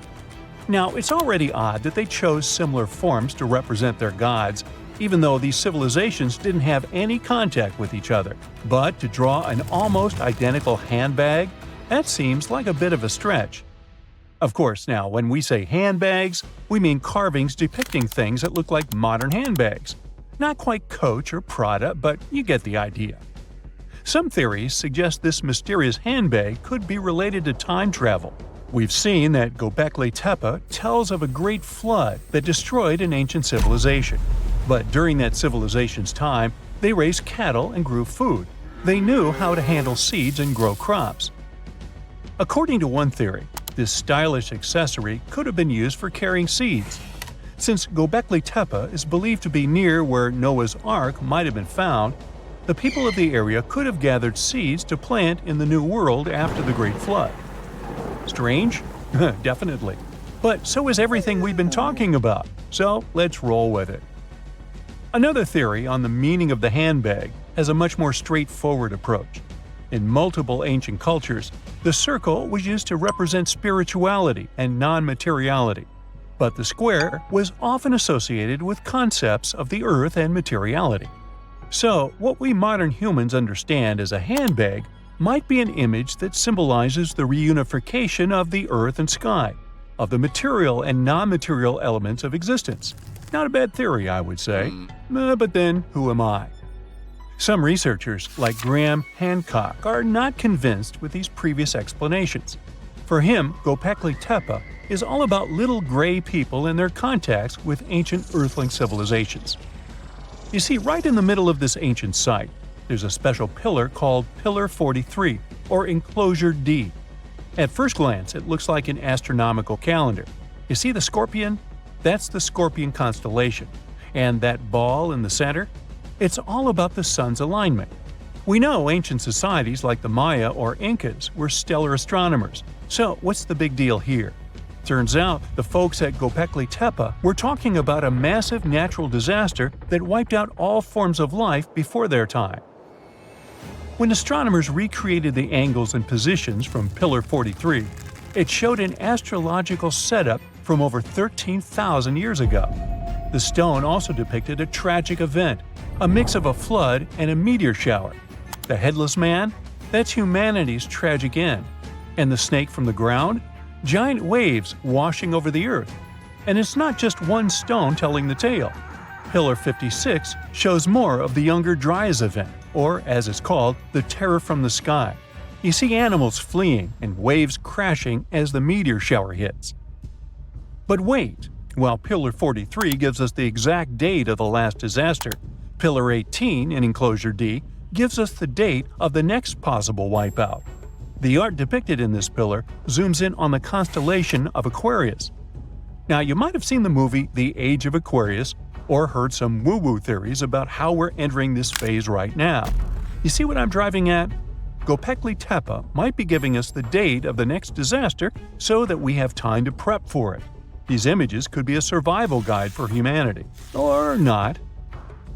[SPEAKER 4] Now, it's already odd that they chose similar forms to represent their gods, even though these civilizations didn't have any contact with each other. But to draw an almost identical handbag, that seems like a bit of a stretch. Of course, now, when we say handbags, we mean carvings depicting things that look like modern handbags. Not quite Coach or Prada, but you get the idea. Some theories suggest this mysterious handbag could be related to time travel. We've seen that Gobekli Tepe tells of a great flood that destroyed an ancient civilization. But during that civilization's time, they raised cattle and grew food. They knew how to handle seeds and grow crops. According to one theory, this stylish accessory could have been used for carrying seeds. Since Gobekli Tepe is believed to be near where Noah's Ark might have been found, the people of the area could have gathered seeds to plant in the New World after the Great Flood. Strange? Definitely. But so is everything we've been talking about, so let's roll with it. Another theory on the meaning of the handbag has a much more straightforward approach. In multiple ancient cultures, the circle was used to represent spirituality and non-materiality, but the square was often associated with concepts of the earth and materiality. So, what we modern humans understand as a handbag might be an image that symbolizes the reunification of the earth and sky, of the material and non-material elements of existence. Not a bad theory, I would say. But then, who am I? Some researchers, like Graham Hancock, are not convinced with these previous explanations. For him, Gobekli Tepe is all about little gray people and their contacts with ancient earthling civilizations. You see, right in the middle of this ancient site, there's a special pillar called Pillar 43, or Enclosure D. At first glance, it looks like an astronomical calendar. You see the scorpion? That's the Scorpion constellation. And that ball in the center? It's all about the sun's alignment. We know ancient societies like the Maya or Incas were stellar astronomers. So what's the big deal here? Turns out the folks at Gobekli Tepe were talking about a massive natural disaster that wiped out all forms of life before their time. When astronomers recreated the angles and positions from Pillar 43, it showed an astrological setup from over 13,000 years ago. The stone also depicted a tragic event, a mix of a flood and a meteor shower. The headless man? That's humanity's tragic end. And the snake from the ground? Giant waves washing over the earth. And it's not just one stone telling the tale. Pillar 56 shows more of the Younger Dryas event, or as it's called, the terror from the sky. You see animals fleeing and waves crashing as the meteor shower hits. But wait, while Pillar 43 gives us the exact date of the last disaster, Pillar 18 in Enclosure D gives us the date of the next possible wipeout. The art depicted in this pillar zooms in on the constellation of Aquarius. Now, you might have seen the movie The Age of Aquarius or heard some woo-woo theories about how we're entering this phase right now. You see what I'm driving at? Gobekli Tepe might be giving us the date of the next disaster so that we have time to prep for it. These images could be a survival guide for humanity. Or not.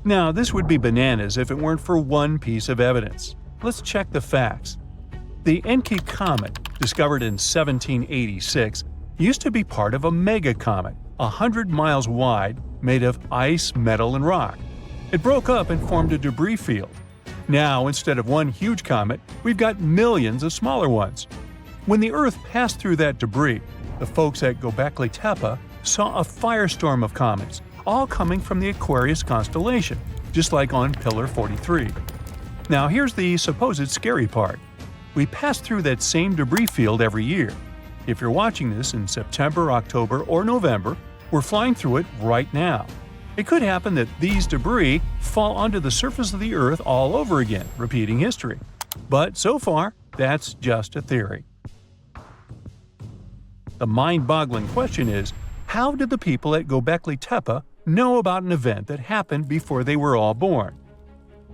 [SPEAKER 4] Now, this would be bananas if it weren't for one piece of evidence. Let's check the facts. The Enki comet, discovered in 1786, used to be part of a megacomet, 100 miles wide, made of ice, metal, and rock. It broke up and formed a debris field. Now, instead of one huge comet, we've got millions of smaller ones. When the Earth passed through that debris, the folks at Gobekli Tepe saw a firestorm of comets, all coming from the Aquarius constellation, just like on Pillar 43. Now, here's the supposed scary part. We pass through that same debris field every year. If you're watching this in September, October, or November, we're flying through it right now. It could happen that these debris fall onto the surface of the Earth all over again, repeating history. But so far, that's just a theory. The mind-boggling question is, how did the people at Gobekli Tepe know about an event that happened before they were all born?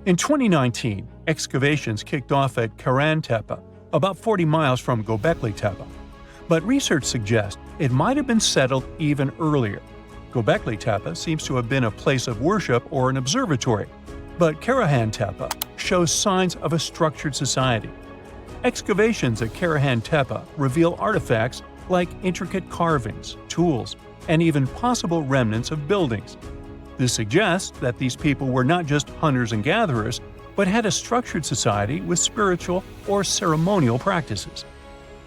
[SPEAKER 4] In 2019, excavations kicked off at Karan Tepe, about 40 miles from Gobekli Tepe. But research suggests it might have been settled even earlier. Gobekli Tepe seems to have been a place of worship or an observatory, but Karahan Tepe shows signs of a structured society. Excavations at Karahan Tepe reveal artifacts like intricate carvings, tools, and even possible remnants of buildings. This suggests that these people were not just hunters and gatherers, but had a structured society with spiritual or ceremonial practices.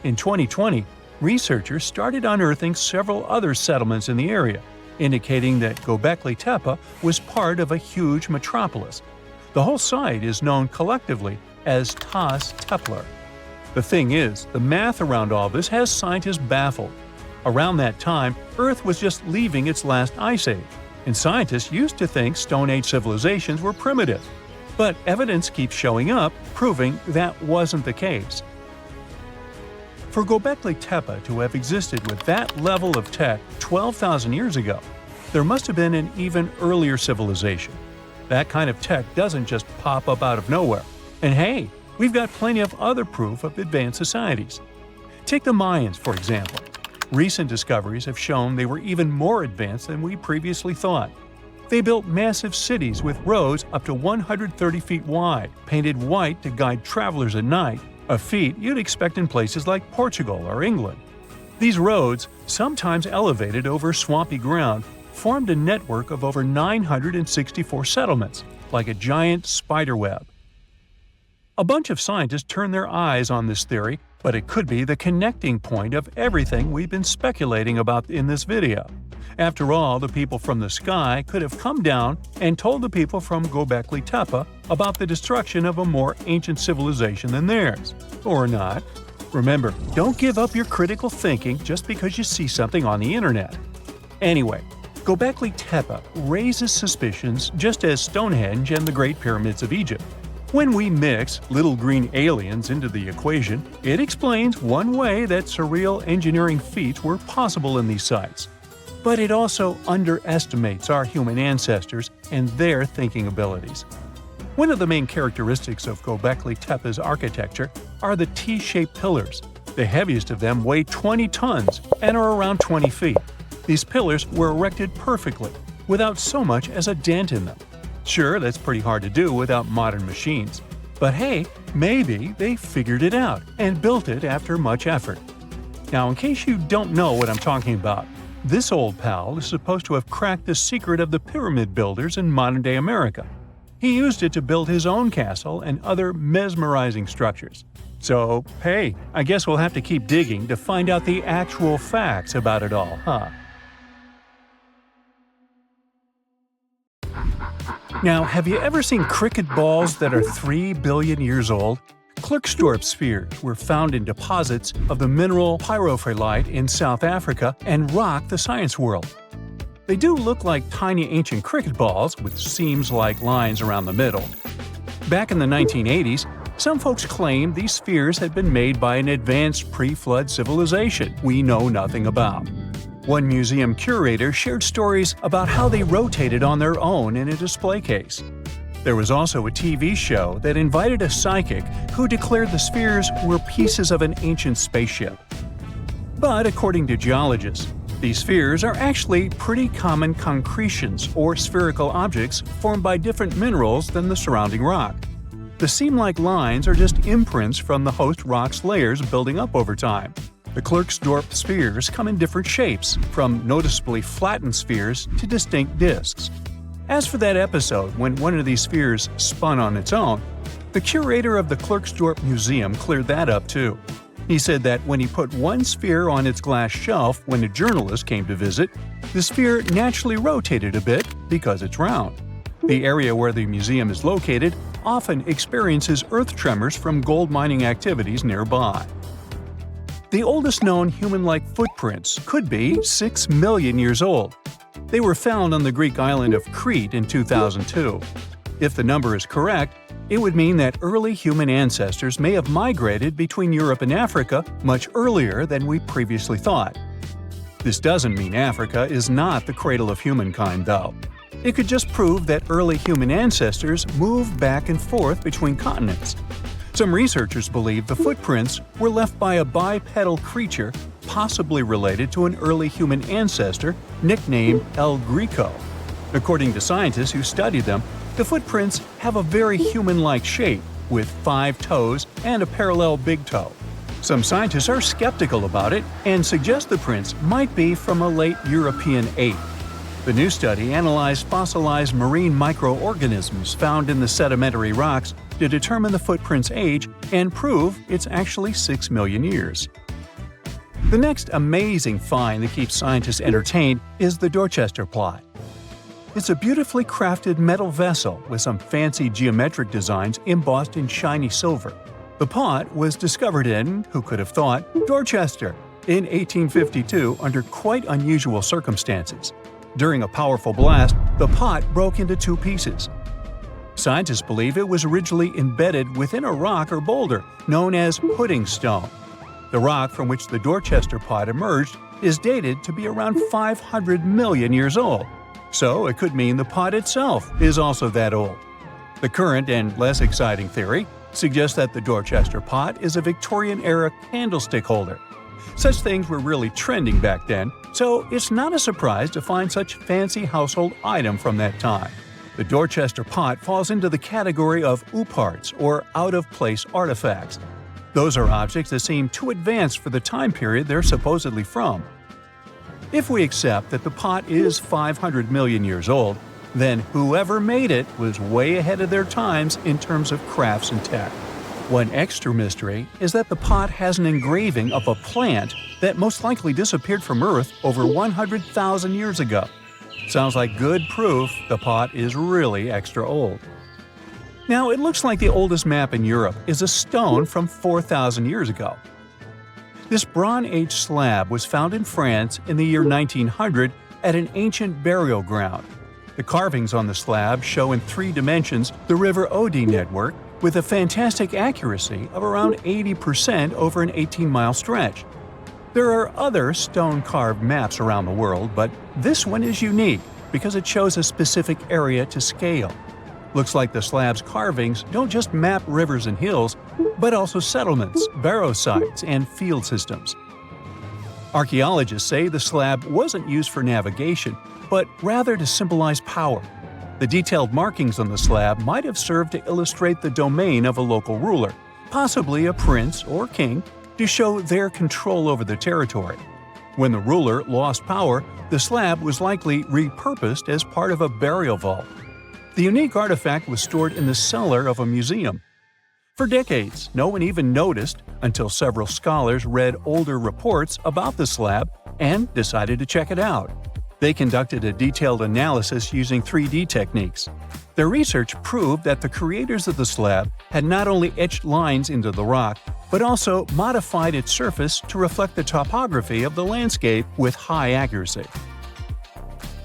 [SPEAKER 4] In 2020, researchers started unearthing several other settlements in the area, indicating that Gobekli Tepe was part of a huge metropolis. The whole site is known collectively as Tas Tepler. The thing is, the math around all this has scientists baffled. Around that time, Earth was just leaving its last ice age, and scientists used to think Stone Age civilizations were primitive. But evidence keeps showing up, proving that wasn't the case. For Gobekli Tepe to have existed with that level of tech 12,000 years ago, there must have been an even earlier civilization. That kind of tech doesn't just pop up out of nowhere. And hey, we've got plenty of other proof of advanced societies. Take the Mayans, for example. Recent discoveries have shown they were even more advanced than we previously thought. They built massive cities with roads up to 130 feet wide, painted white to guide travelers at night, a feat you'd expect in places like Portugal or England. These roads, sometimes elevated over swampy ground, formed a network of over 964 settlements, like a giant spider web. A bunch of scientists turned their eyes on this theory, but it could be the connecting point of everything we've been speculating about in this video. After all, the people from the sky could have come down and told the people from Gobekli Tepe about the destruction of a more ancient civilization than theirs. Or not. Remember, don't give up your critical thinking just because you see something on the internet. Anyway, Gobekli Tepe raises suspicions just as Stonehenge and the Great Pyramids of Egypt. When we mix little green aliens into the equation, it explains one way that surreal engineering feats were possible in these sites. But it also underestimates our human ancestors and their thinking abilities. One of the main characteristics of Gobekli Tepe's architecture are the T-shaped pillars. The heaviest of them weigh 20 tons and are around 20 feet. These pillars were erected perfectly, without so much as a dent in them. Sure, that's pretty hard to do without modern machines. But hey, maybe they figured it out and built it after much effort. Now, in case you don't know what I'm talking about, this old pal is supposed to have cracked the secret of the pyramid builders in modern-day America. He used it to build his own castle and other mesmerizing structures. So, hey, I guess we'll have to keep digging to find out the actual facts about it all, huh? Now, have you ever seen cricket balls that are 3 billion years old? Klerksdorp spheres were found in deposits of the mineral pyrophyllite in South Africa and rock the science world. They do look like tiny ancient cricket balls with seams like lines around the middle. Back in the 1980s, some folks claimed these spheres had been made by an advanced pre-flood civilization we know nothing about. One museum curator shared stories about how they rotated on their own in a display case. There was also a TV show that invited a psychic who declared the spheres were pieces of an ancient spaceship. But according to geologists, these spheres are actually pretty common concretions or spherical objects formed by different minerals than the surrounding rock. The seam-like lines are just imprints from the host rock's layers building up over time. The Klerksdorp spheres come in different shapes, from noticeably flattened spheres to distinct disks. As for that episode when one of these spheres spun on its own, the curator of the Klerksdorp Museum cleared that up too. He said that when he put one sphere on its glass shelf when a journalist came to visit, the sphere naturally rotated a bit because it's round. The area where the museum is located often experiences earth tremors from gold mining activities nearby. The oldest known human-like footprints could be 6 million years old. They were found on the Greek island of Crete in 2002. If the number is correct, it would mean that early human ancestors may have migrated between Europe and Africa much earlier than we previously thought. This doesn't mean Africa is not the cradle of humankind, though. It could just prove that early human ancestors moved back and forth between continents. Some researchers believe the footprints were left by a bipedal creature possibly related to an early human ancestor nicknamed El Greco. According to scientists who studied them, the footprints have a very human-like shape, with 5 toes and a parallel big toe. Some scientists are skeptical about it and suggest the prints might be from a late European ape. The new study analyzed fossilized marine microorganisms found in the sedimentary rocks to determine the footprint's age and prove it's actually 6 million years. The next amazing find that keeps scientists entertained is the Dorchester plot. It's a beautifully crafted metal vessel with some fancy geometric designs embossed in shiny silver. The pot was discovered in, who could have thought, Dorchester in 1852 under quite unusual circumstances. During a powerful blast, the pot broke into 2 pieces. Scientists believe it was originally embedded within a rock or boulder known as pudding stone. The rock from which the Dorchester pot emerged is dated to be around 500 million years old. So it could mean the pot itself is also that old. The current and less exciting theory suggests that the Dorchester pot is a Victorian-era candlestick holder. Such things were really trending back then, so it's not a surprise to find such fancy household item from that time. The Dorchester pot falls into the category of ooparts, or out-of-place artifacts. Those are objects that seem too advanced for the time period they're supposedly from. If we accept that the pot is 500 million years old, then whoever made it was way ahead of their times in terms of crafts and tech. One extra mystery is that the pot has an engraving of a plant that most likely disappeared from Earth over 100,000 years ago. Sounds like good proof the pot is really extra old. Now, it looks like the oldest map in Europe is a stone from 4,000 years ago. This Bronze Age slab was found in France in the year 1900 at an ancient burial ground. The carvings on the slab show in 3 dimensions the River Odde network with a fantastic accuracy of around 80% over an 18-mile stretch. There are other stone-carved maps around the world, but this one is unique because it shows a specific area to scale. Looks like the slab's carvings don't just map rivers and hills, but also settlements, barrow sites, and field systems. Archaeologists say the slab wasn't used for navigation, but rather to symbolize power. The detailed markings on the slab might have served to illustrate the domain of a local ruler, possibly a prince or king, to show their control over the territory. When the ruler lost power, the slab was likely repurposed as part of a burial vault. The unique artifact was stored in the cellar of a museum. For decades, no one even noticed until several scholars read older reports about the slab and decided to check it out. They conducted a detailed analysis using 3D techniques. Their research proved that the creators of the slab had not only etched lines into the rock, but also modified its surface to reflect the topography of the landscape with high accuracy.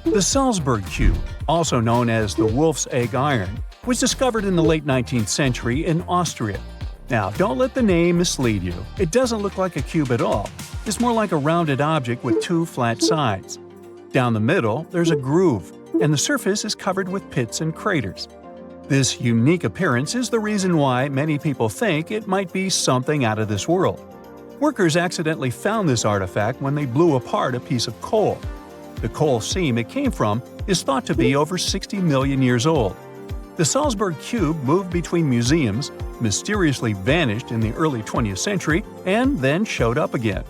[SPEAKER 4] The Salzburg Cube, also known as the Wolf's Egg Iron, was discovered in the late 19th century in Austria. Now, don't let the name mislead you. It doesn't look like a cube at all. It's more like a rounded object with two flat sides. Down the middle, there's a groove, and the surface is covered with pits and craters. This unique appearance is the reason why many people think it might be something out of this world. Workers accidentally found this artifact when they blew apart a piece of coal. The coal seam it came from is thought to be over 60 million years old. The Salzburg Cube moved between museums, mysteriously vanished in the early 20th century, and then showed up again.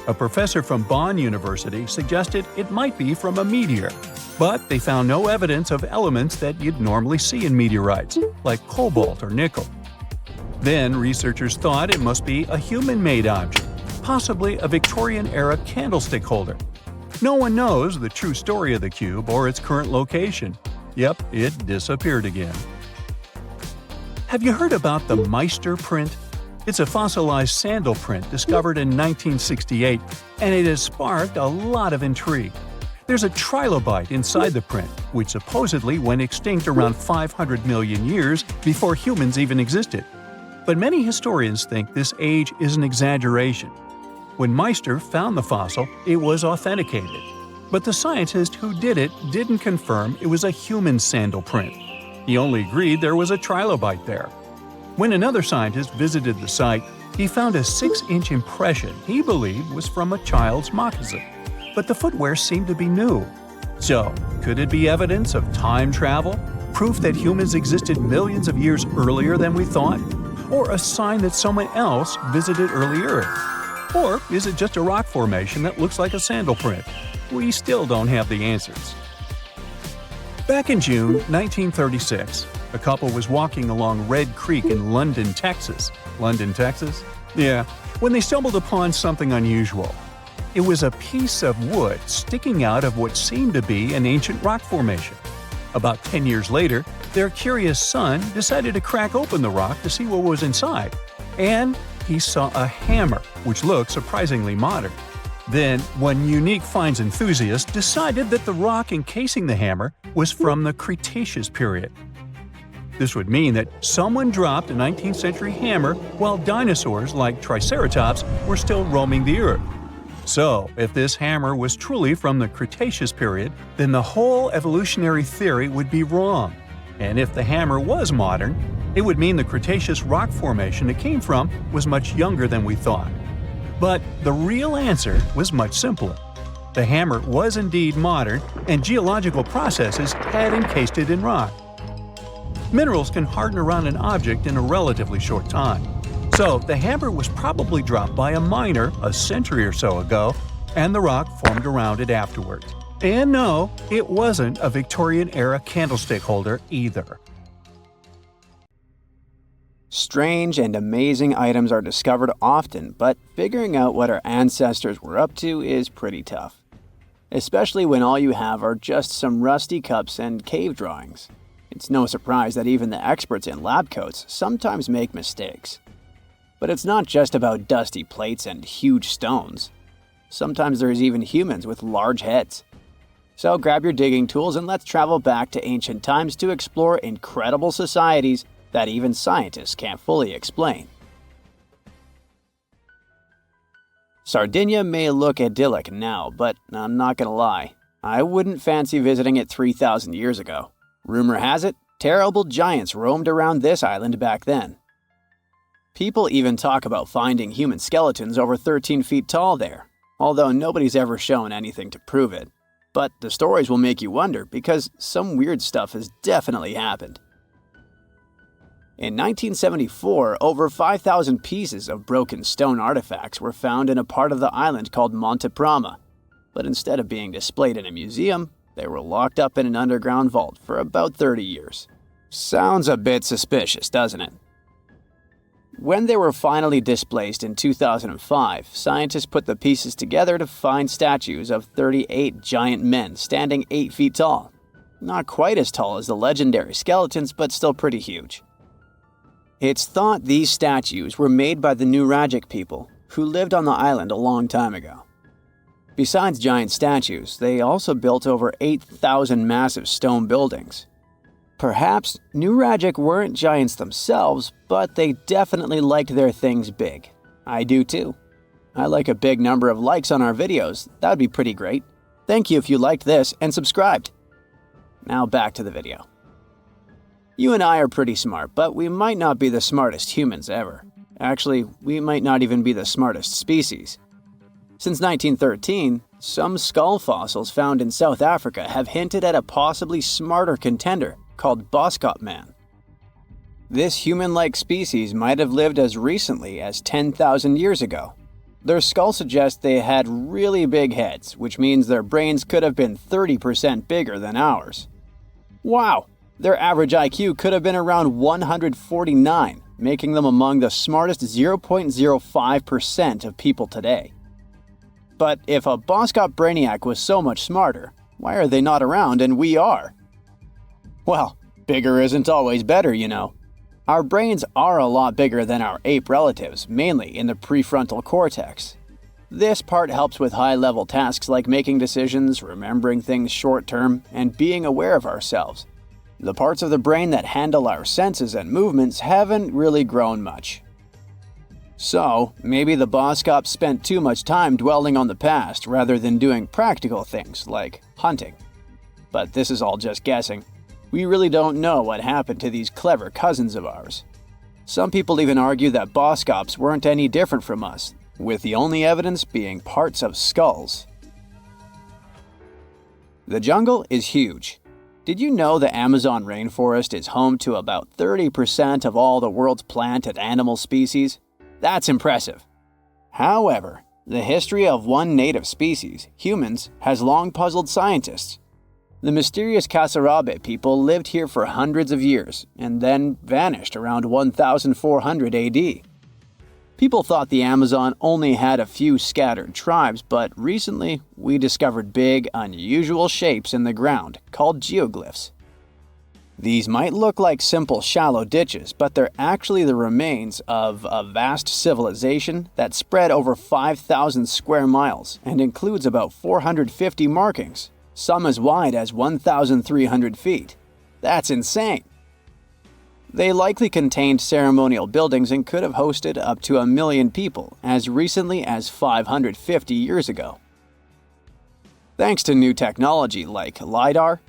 [SPEAKER 4] A professor from Bonn University suggested it might be from a meteor, but they found no evidence of elements that you'd normally see in meteorites, like cobalt or nickel. Then researchers thought it must be a human-made object, possibly a Victorian-era candlestick holder. No one knows the true story of the cube or its current location. Yep, it disappeared again. Have you heard about the Meister print? It's a fossilized sandal print discovered in 1968, and it has sparked a lot of intrigue. There's a trilobite inside the print, which supposedly went extinct around 500 million years before humans even existed. But many historians think this age is an exaggeration. When Meister found the fossil, it was authenticated. But the scientist who did it didn't confirm it was a human sandal print. He only agreed there was a trilobite there. When another scientist visited the site, he found a 6-inch impression he believed was from a child's moccasin. But the footwear seemed to be new. So, could it be evidence of time travel? Proof that humans existed millions of years earlier than we thought? Or a sign that someone else visited early Earth? Or is it just a rock formation that looks like a sandal print? We still don't have the answers. Back in June 1936, a couple was walking along Red Creek in London, Texas. London, Texas? Yeah, when they stumbled upon something unusual. It was a piece of wood sticking out of what seemed to be an ancient rock formation. About 10 years later, their curious son decided to crack open the rock to see what was inside. And he saw a hammer, which looked surprisingly modern. Then, one unique finds enthusiast decided that the rock encasing the hammer was from the Cretaceous period. This would mean that someone dropped a 19th century hammer while dinosaurs like Triceratops were still roaming the earth. So, if this hammer was truly from the Cretaceous period, then the whole evolutionary theory would be wrong. And if the hammer was modern, it would mean the Cretaceous rock formation it came from was much younger than we thought. But the real answer was much simpler. The hammer was indeed modern, and geological processes had encased it in rock. Minerals can harden around an object in a relatively short time. So the hammer was probably dropped by a miner a century or so ago, and the rock formed around it afterwards. And no, it wasn't a Victorian-era candlestick holder either.
[SPEAKER 2] Strange and amazing items are discovered often, but figuring out what our ancestors were up to is pretty tough. Especially when all you have are just some rusty cups and cave drawings. It's no surprise that even the experts in lab coats sometimes make mistakes. But it's not just about dusty plates and huge stones. Sometimes there's even humans with large heads. So grab your digging tools and let's travel back to ancient times to explore incredible societies that even scientists can't fully explain. Sardinia may look idyllic now, but I'm not gonna lie, I wouldn't fancy visiting it 3,000 years ago. Rumor has it, terrible giants roamed around this island back then. People even talk about finding human skeletons over 13 feet tall there, although nobody's ever shown anything to prove it. But the stories will make you wonder because some weird stuff has definitely happened. In 1974, over 5,000 pieces of broken stone artifacts were found in a part of the island called Monte Prama, but instead of being displayed in a museum, they were locked up in an underground vault for about 30 years. Sounds a bit suspicious, doesn't it? When they were finally displaced in 2005, scientists put the pieces together to find statues of 38 giant men standing 8 feet tall. Not quite as tall as the legendary skeletons, but still pretty huge. It's thought these statues were made by the Nuragic people, who lived on the island a long time ago. Besides giant statues, they also built over 8,000 massive stone buildings. Perhaps Nuragic weren't giants themselves, but they definitely liked their things big. I do too. I like a big number of likes on our videos. That would be pretty great. Thank you if you liked this and subscribed. Now back to the video. You and I are pretty smart, but we might not be the smartest humans ever. Actually, we might not even be the smartest species. Since 1913, some skull fossils found in South Africa have hinted at a possibly smarter contender called Boskop Man. This human-like species might have lived as recently as 10,000 years ago. Their skull suggests they had really big heads, which means their brains could have been 30% bigger than ours. Wow! Their average IQ could have been around 149, making them among the smartest 0.05% of people today. But if a Boskop Brainiac was so much smarter, why are they not around and we are? Well, bigger isn't always better, you know. Our brains are a lot bigger than our ape relatives, mainly in the prefrontal cortex. This part helps with high-level tasks like making decisions, remembering things short-term, and being aware of ourselves. The parts of the brain that handle our senses and movements haven't really grown much. So, maybe the Boskops spent too much time dwelling on the past rather than doing practical things like hunting. But this is all just guessing. We really don't know what happened to these clever cousins of ours. Some people even argue that Boskops weren't any different from us, with the only evidence being parts of skulls. The jungle is huge. Did you know the Amazon rainforest is home to about 30% of all the world's plant and animal species? That's impressive. However, the history of one native species, humans, has long puzzled scientists. The mysterious Kasarabe people lived here for hundreds of years and then vanished around 1400 AD. People thought the Amazon only had a few scattered tribes, but recently we discovered big, unusual shapes in the ground called geoglyphs. These might look like simple shallow ditches, but they're actually the remains of a vast civilization that spread over 5,000 square miles and includes about 450 markings, some as wide as 1,300 feet. That's insane! They likely contained ceremonial buildings and could have hosted up to 1 million people as recently as 550 years ago. Thanks to new technology like LiDAR,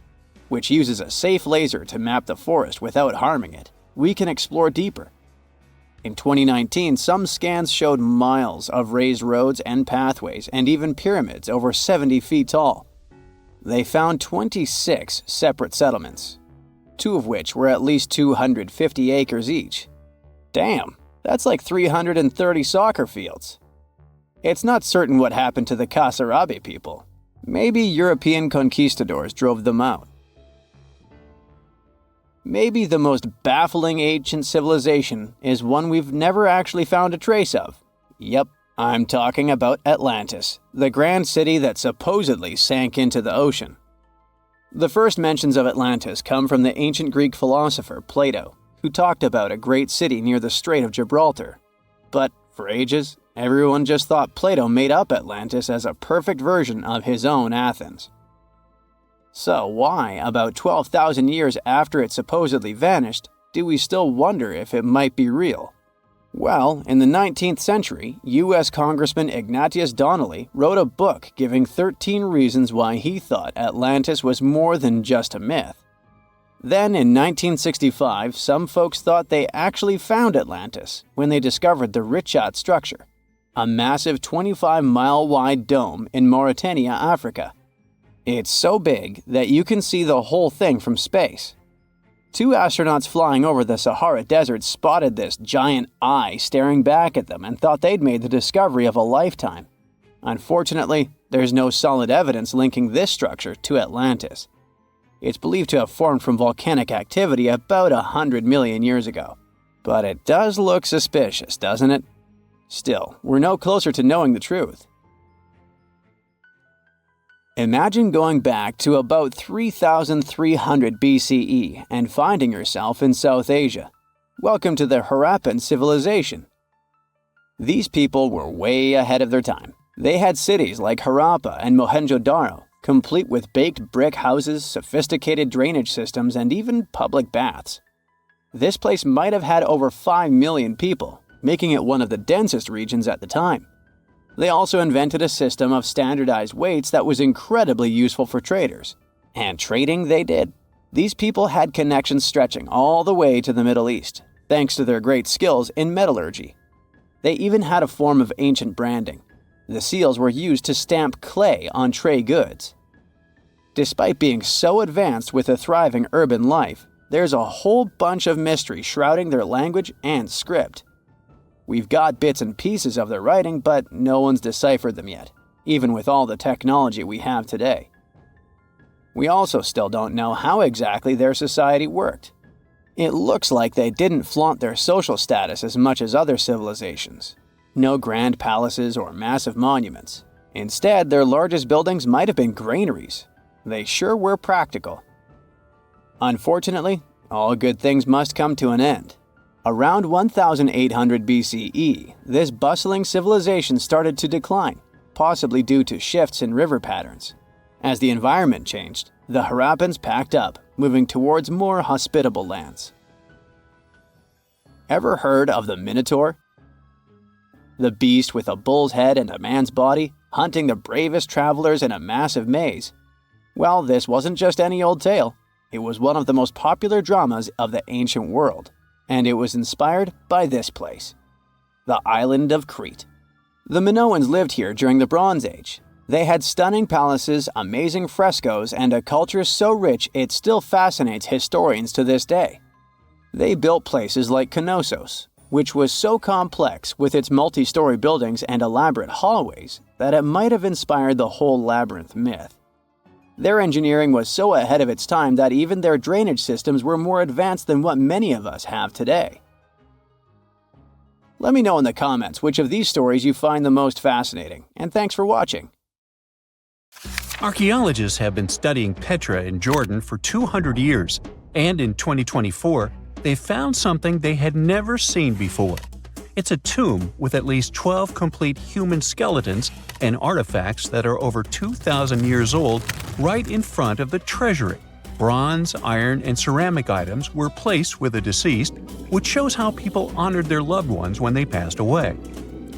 [SPEAKER 2] which uses a safe laser to map the forest without harming it, we can explore deeper. In 2019, some scans showed miles of raised roads and pathways and even pyramids over 70 feet tall. They found 26 separate settlements, 2 of which were at least 250 acres each. Damn, that's like 330 soccer fields. It's not certain what happened to the Kasarabe people. Maybe European conquistadors drove them out. Maybe the most baffling ancient civilization is one we've never actually found a trace of. Yep, I'm talking about Atlantis, the grand city that supposedly sank into the ocean. The first mentions of Atlantis come from the ancient Greek philosopher Plato, who talked about a great city near the Strait of Gibraltar. But for ages, everyone just thought Plato made up Atlantis as a perfect version of his own Athens. So why, about 12,000 years after it supposedly vanished, do we still wonder if it might be real? Well, in the 19th century, U.S. Congressman Ignatius Donnelly wrote a book giving 13 reasons why he thought Atlantis was more than just a myth. Then, in 1965, some folks thought they actually found Atlantis when they discovered the Richat structure, a massive 25-mile-wide dome in Mauritania, Africa. It's so big that you can see the whole thing from space. 2 astronauts flying over the Sahara Desert spotted this giant eye staring back at them and thought they'd made the discovery of a lifetime. Unfortunately, there's no solid evidence linking this structure to Atlantis. It's believed to have formed from volcanic activity about 100 million years ago. But it does look suspicious, doesn't it? Still, we're no closer to knowing the truth. Imagine going back to about 3,300 BCE and finding yourself in South Asia. Welcome to the Harappan civilization. These people were way ahead of their time. They had cities like Harappa and Mohenjo-daro, complete with baked brick houses, sophisticated drainage systems, and even public baths. This place might have had over 5 million people, making it one of the densest regions at the time. They also invented a system of standardized weights that was incredibly useful for traders. And trading they did. These people had connections stretching all the way to the Middle East, thanks to their great skills in metallurgy. They even had a form of ancient branding. The seals were used to stamp clay on tray goods. Despite being so advanced with a thriving urban life, there's a whole bunch of mystery shrouding their language and script. We've got bits and pieces of their writing, but no one's deciphered them yet, even with all the technology we have today. We also still don't know how exactly their society worked. It looks like they didn't flaunt their social status as much as other civilizations. No grand palaces or massive monuments. Instead, their largest buildings might have been granaries. They sure were practical. Unfortunately, all good things must come to an end. Around 1800 BCE, this bustling civilization started to decline, possibly due to shifts in river patterns. As the environment changed, the Harappans packed up, moving towards more hospitable lands. Ever heard of the Minotaur? The beast with a bull's head and a man's body, hunting the bravest travelers in a massive maze. Well, this wasn't just any old tale. It was one of the most popular dramas of the ancient world, and it was inspired by this place, the island of Crete. The Minoans lived here during the Bronze Age. They had stunning palaces, amazing frescoes, and a culture so rich it still fascinates historians to this day. They built places like Knossos, which was so complex with its multi-story buildings and elaborate hallways that it might have inspired the whole labyrinth myth. Their engineering was so ahead of its time that even their drainage systems were more advanced than what many of us have today. Let me know in the comments which of these stories you find the most fascinating, and thanks for watching.
[SPEAKER 4] Archaeologists have been studying Petra in Jordan for 200 years, and in 2024, they found something they had never seen before. It's a tomb with at least 12 complete human skeletons and artifacts that are over 2,000 years old right in front of the treasury. Bronze, iron, and ceramic items were placed with the deceased, which shows how people honored their loved ones when they passed away.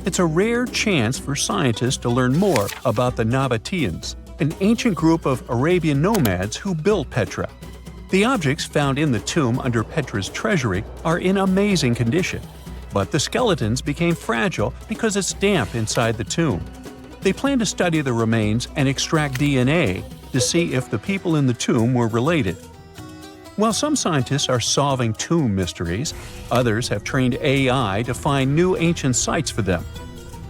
[SPEAKER 4] It's a rare chance for scientists to learn more about the Nabataeans, an ancient group of Arabian nomads who built Petra. The objects found in the tomb under Petra's treasury are in amazing condition, but the skeletons became fragile because it's damp inside the tomb. They plan to study the remains and extract DNA to see if the people in the tomb were related. While some scientists are solving tomb mysteries, others have trained AI to find new ancient sites for them.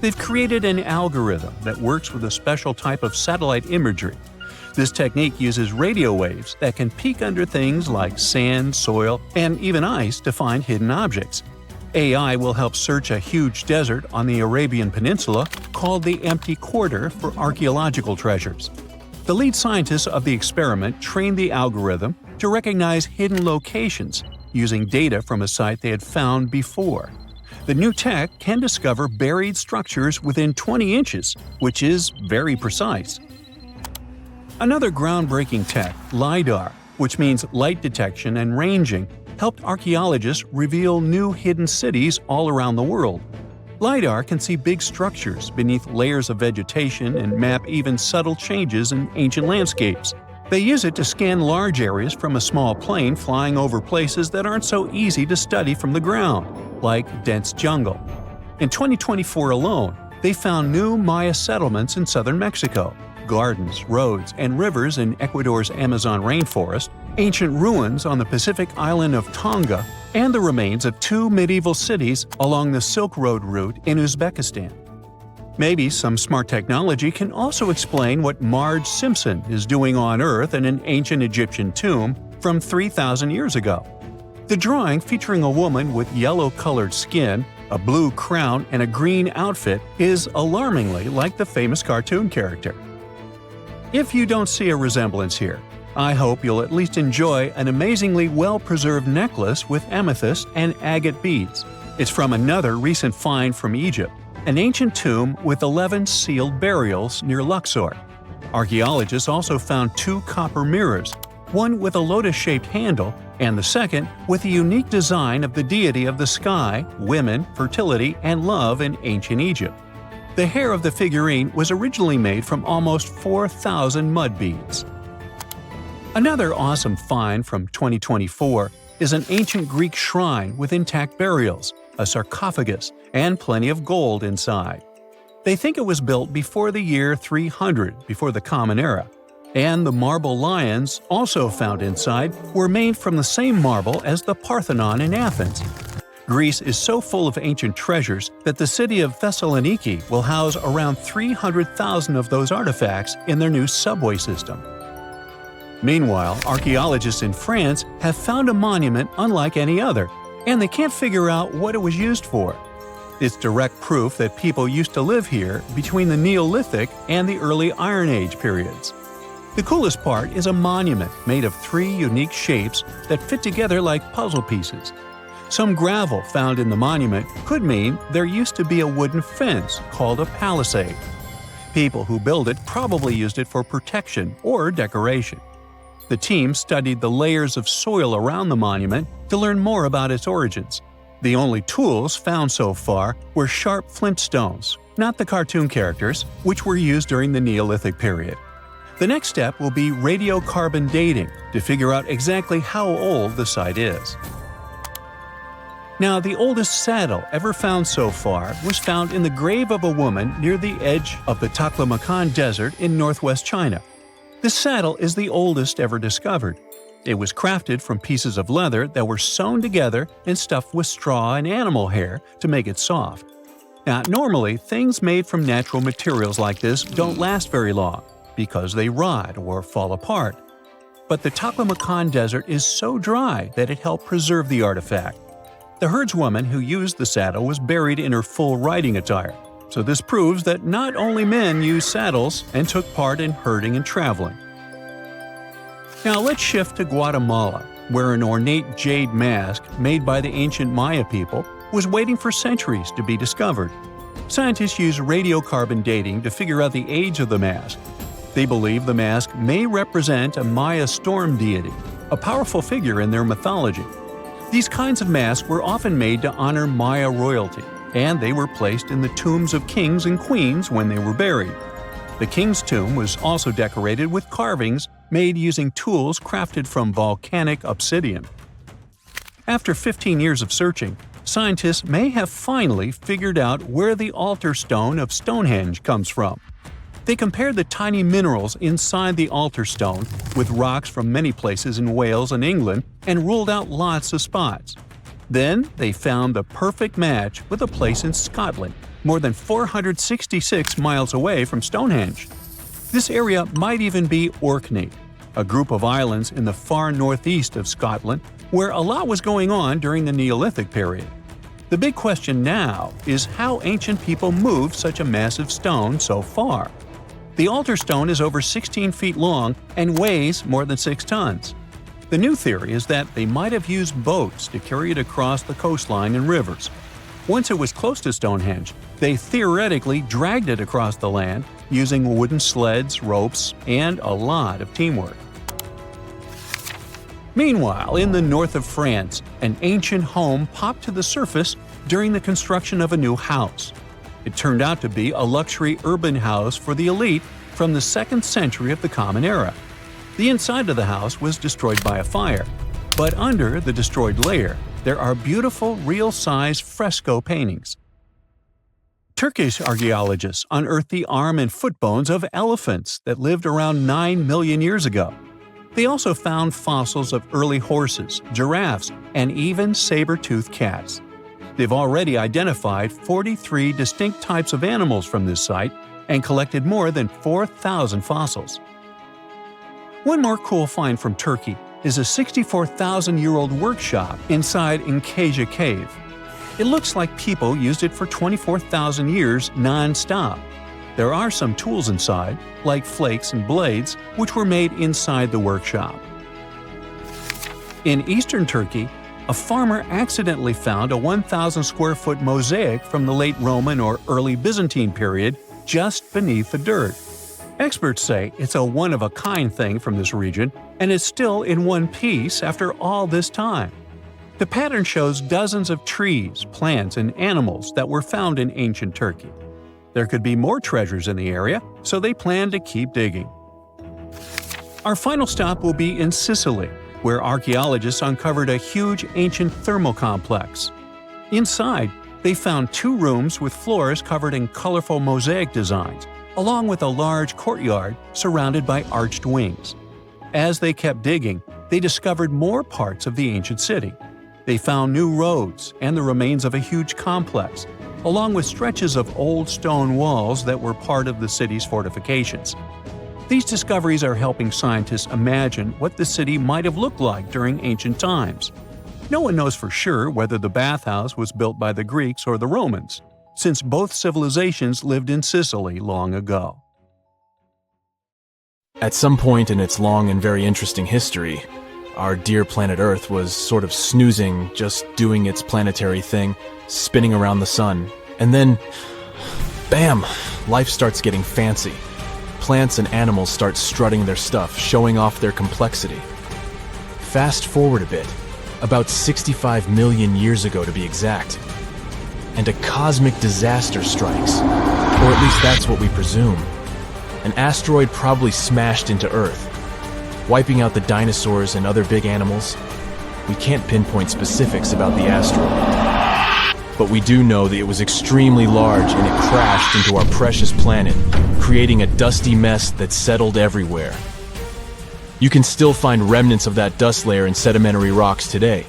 [SPEAKER 4] They've created an algorithm that works with a special type of satellite imagery. This technique uses radio waves that can peek under things like sand, soil, and even ice to find hidden objects. AI will help search a huge desert on the Arabian Peninsula called the Empty Quarter for archaeological treasures. The lead scientists of the experiment trained the algorithm to recognize hidden locations using data from a site they had found before. The new tech can discover buried structures within 20 inches, which is very precise. Another groundbreaking tech, LiDAR, which means light detection and ranging, helped archaeologists reveal new hidden cities all around the world. LiDAR can see big structures beneath layers of vegetation and map even subtle changes in ancient landscapes. They use it to scan large areas from a small plane flying over places that aren't so easy to study from the ground, like dense jungle. In 2024 alone, they found new Maya settlements in southern Mexico, gardens, roads, and rivers in Ecuador's Amazon rainforest, ancient ruins on the Pacific island of Tonga, and the remains of 2 medieval cities along the Silk Road route in Uzbekistan. Maybe some smart technology can also explain what Marge Simpson is doing on Earth in an ancient Egyptian tomb from 3,000 years ago. The drawing, featuring a woman with yellow-colored skin, a blue crown, and a green outfit, is alarmingly like the famous cartoon character. If you don't see a resemblance here, I hope you'll at least enjoy an amazingly well-preserved necklace with amethyst and agate beads. It's from another recent find from Egypt, an ancient tomb with 11 sealed burials near Luxor. Archaeologists also found 2 copper mirrors, one with a lotus-shaped handle and the second with a unique design of the deity of the sky, women, fertility, and love in ancient Egypt. The hair of the figurine was originally made from almost 4,000 mud beads. Another awesome find from 2024 is an ancient Greek shrine with intact burials, a sarcophagus, and plenty of gold inside. They think it was built before the year 300 before the Common Era, and the marble lions, also found inside, were made from the same marble as the Parthenon in Athens. Greece is so full of ancient treasures that the city of Thessaloniki will house around 300,000 of those artifacts in their new subway system. Meanwhile, archaeologists in France have found a monument unlike any other, and they can't figure out what it was used for. It's direct proof that people used to live here between the Neolithic and the early Iron Age periods. The coolest part is a monument made of 3 unique shapes that fit together like puzzle pieces. Some gravel found in the monument could mean there used to be a wooden fence called a palisade. People who built it probably used it for protection or decoration. The team studied the layers of soil around the monument to learn more about its origins. The only tools found so far were sharp flint stones, not the cartoon characters, which were used during the Neolithic period. The next step will be radiocarbon dating to figure out exactly how old the site is. Now, the oldest saddle ever found so far was found in the grave of a woman near the edge of the Taklamakan Desert in northwest China. This saddle is the oldest ever discovered. It was crafted from pieces of leather that were sewn together and stuffed with straw and animal hair to make it soft. Now, normally, things made from natural materials like this don't last very long because they rot or fall apart. But the Taklamakan Desert is so dry that it helped preserve the artifact. The herdswoman who used the saddle was buried in her full riding attire, so this proves that not only men used saddles and took part in herding and traveling. Now let's shift to Guatemala, where an ornate jade mask made by the ancient Maya people was waiting for centuries to be discovered. Scientists use radiocarbon dating to figure out the age of the mask. They believe the mask may represent a Maya storm deity, a powerful figure in their mythology. These kinds of masks were often made to honor Maya royalty, and they were placed in the tombs of kings and queens when they were buried. The king's tomb was also decorated with carvings made using tools crafted from volcanic obsidian. After 15 years of searching, scientists may have finally figured out where the altar stone of Stonehenge comes from. They compared the tiny minerals inside the altar stone with rocks from many places in Wales and England and ruled out lots of spots. Then they found the perfect match with a place in Scotland, more than 466 miles away from Stonehenge. This area might even be Orkney, a group of islands in the far northeast of Scotland where a lot was going on during the Neolithic period. The big question now is how ancient people moved such a massive stone so far. The altar stone is over 16 feet long and weighs more than 6 tons. The new theory is that they might have used boats to carry it across the coastline and rivers. Once it was close to Stonehenge, they theoretically dragged it across the land using wooden sleds, ropes, and a lot of teamwork. Meanwhile, in the north of France, an ancient home popped to the surface during the construction of a new house. It turned out to be a luxury urban house for the elite from the 2nd century of the Common Era. The inside of the house was destroyed by a fire, but under the destroyed layer, there are beautiful, real-size fresco paintings. Turkish archaeologists unearthed the arm and foot bones of elephants that lived around 9 million years ago. They also found fossils of early horses, giraffes, and even saber-toothed cats. They've already identified 43 distinct types of animals from this site and collected more than 4,000 fossils. One more cool find from Turkey is a 64,000-year-old workshop inside Incasia Cave. It looks like people used it for 24,000 years non-stop. There are some tools inside, like flakes and blades, which were made inside the workshop. In eastern Turkey, a farmer accidentally found a 1,000-square-foot mosaic from the late Roman or early Byzantine period just beneath the dirt. Experts say it's a one-of-a-kind thing from this region, and it's still in one piece after all this time. The pattern shows dozens of trees, plants, and animals that were found in ancient Turkey. There could be more treasures in the area, so they plan to keep digging. Our final stop will be in Sicily, where archaeologists uncovered a huge ancient thermal complex. Inside, they found 2 rooms with floors covered in colorful mosaic designs, along with a large courtyard surrounded by arched wings. As they kept digging, they discovered more parts of the ancient city. They found new roads and the remains of a huge complex, along with stretches of old stone walls that were part of the city's fortifications. These discoveries are helping scientists imagine what the city might have looked like during ancient times. No one knows for sure whether the bathhouse was built by the Greeks or the Romans, since both civilizations lived in Sicily long ago.
[SPEAKER 3] At some point in its long and very interesting history, our dear planet Earth was sort of snoozing, just doing its planetary thing, spinning around the sun. And then, bam, life starts getting fancy. Plants and animals start strutting their stuff, showing off their complexity. Fast forward a bit, about 65 million years ago to be exact, and a cosmic disaster strikes, or at least that's what we presume. An asteroid probably smashed into Earth, wiping out the dinosaurs and other big animals. We can't pinpoint specifics about the asteroid, but we do know that it was extremely large and it crashed into our precious planet, creating a dusty mess that settled everywhere. You can still find remnants of that dust layer in sedimentary rocks today.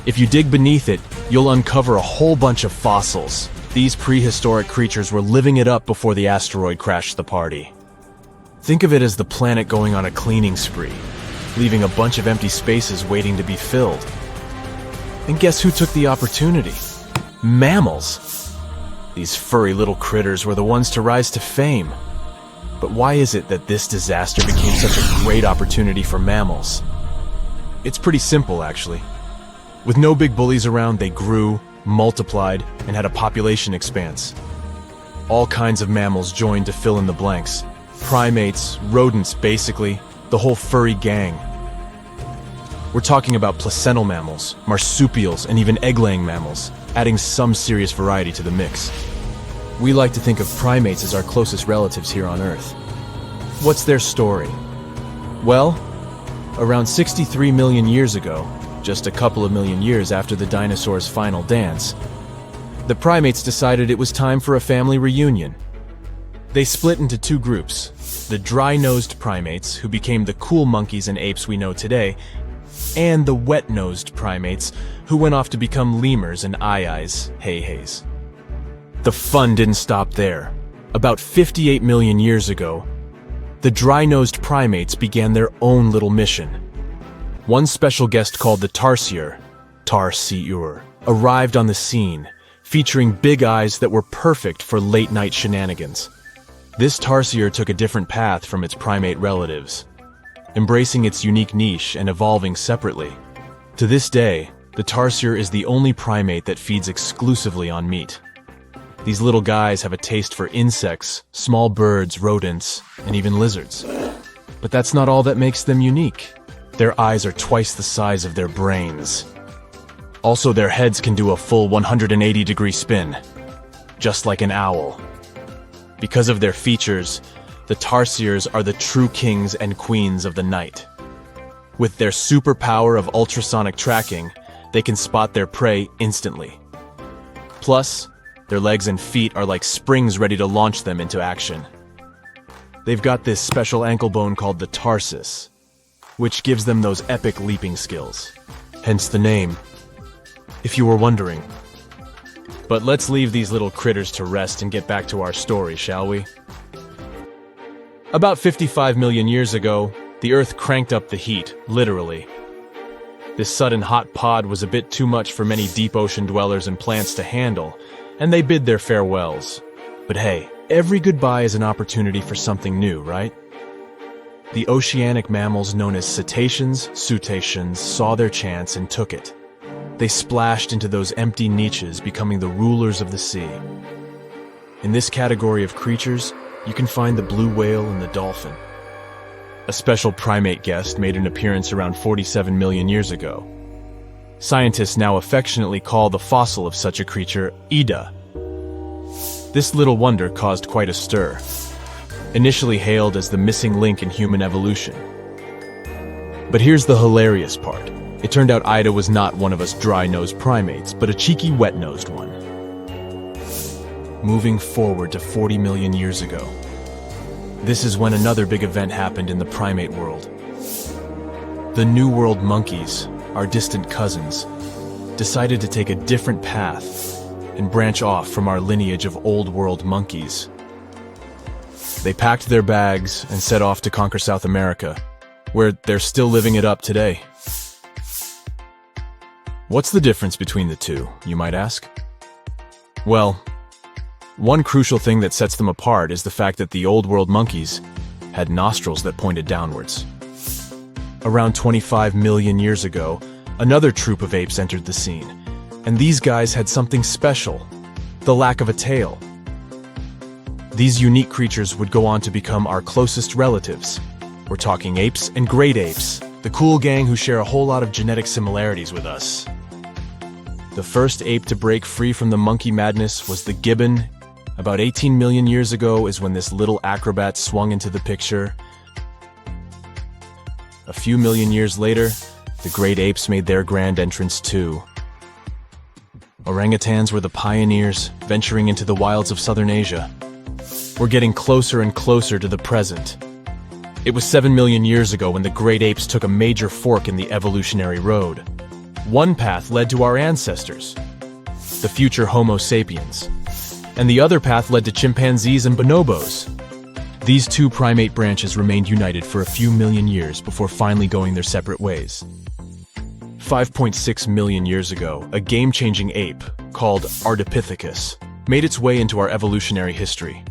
[SPEAKER 3] If you dig beneath it, you'll uncover a whole bunch of fossils. These prehistoric creatures were living it up before the asteroid crashed the party. Think of it as the planet going on a cleaning spree, leaving a bunch of empty spaces waiting to be filled. And guess who took the opportunity? Mammals! These furry little critters were the ones to rise to fame. But why is it that this disaster became such a great opportunity for mammals? It's pretty simple, actually. With no big bullies around, they grew, multiplied, and had a population expanse. All kinds of mammals joined to fill in the blanks. Primates, rodents, basically, the whole furry gang. We're talking about placental mammals, marsupials, and even egg-laying mammals, adding some serious variety to the mix. We like to think of primates as our closest relatives here on Earth. What's their story? Well, around 63 million years ago, just a couple of million years after the dinosaurs' final dance, the primates decided it was time for a family reunion. They split into 2 groups, the dry-nosed primates, who became the cool monkeys and apes we know today, and the wet-nosed primates, who went off to become lemurs and aye-ayes, hey-hays. The fun didn't stop there. About 58 million years ago, the dry-nosed primates began their own little mission. One special guest called the tarsier, arrived on the scene, featuring big eyes that were perfect for late-night shenanigans. This tarsier took a different path from its primate relatives, embracing its unique niche and evolving separately. To this day, the tarsier is the only primate that feeds exclusively on meat. These little guys have a taste for insects, small birds, rodents, and even lizards. But that's not all that makes them unique. Their eyes are twice the size of their brains. Also, their heads can do a full 180-degree spin, just like an owl. Because of their features, the tarsiers are the true kings and queens of the night. With their superpower of ultrasonic tracking, they can spot their prey instantly. Plus, their legs and feet are like springs ready to launch them into action. They've got this special ankle bone called the tarsus, which gives them those epic leaping skills. Hence the name, if you were wondering. But let's leave these little critters to rest and get back to our story, shall we? About 55 million years ago, The Earth cranked up the heat, literally. This sudden hot pod was a bit too much for many deep ocean dwellers and plants to handle, and they bid their farewells. But hey, every goodbye is an opportunity for something new, right? The oceanic mammals known as cetaceans, saw their chance and took it. They splashed into those empty niches, becoming the rulers of the sea. In this category of creatures, you can find the blue whale and the dolphin. A special primate guest made an appearance around 47 million years ago. Scientists now affectionately call the fossil of such a creature Ida. This little wonder caused quite a stir. Initially hailed as the missing link in human evolution. But here's the hilarious part. It turned out Ida was not one of us dry-nosed primates, but a cheeky wet-nosed one. Moving forward to 40 million years ago. This is when another big event happened in the primate world. The New World monkeys, our distant cousins, decided to take a different path and branch off from our lineage of Old World monkeys. They packed their bags and set off to conquer South America, where they're still living it up today. What's the difference between the two, you might ask? Well, one crucial thing that sets them apart is the fact that the Old World monkeys had nostrils that pointed downwards. Around 25 million years ago, another troop of apes entered the scene, and these guys had something special, the lack of a tail. These unique creatures would go on to become our closest relatives. We're talking apes and great apes, the cool gang who share a whole lot of genetic similarities with us. The first ape to break free from the monkey madness was the gibbon. About 18 million years ago is when this little acrobat swung into the picture. A few million years later, the great apes made their grand entrance too. Orangutans were the pioneers, venturing into the wilds of southern Asia. We're getting closer and closer to the present. It was 7 million years ago when the great apes took a major fork in the evolutionary road. One path led to our ancestors, the future Homo sapiens, and the other path led to chimpanzees and bonobos. These two primate branches remained united for a few million years before finally going their separate ways. 5.6 million years ago, a game-changing ape called Ardipithecus made its way into our evolutionary history.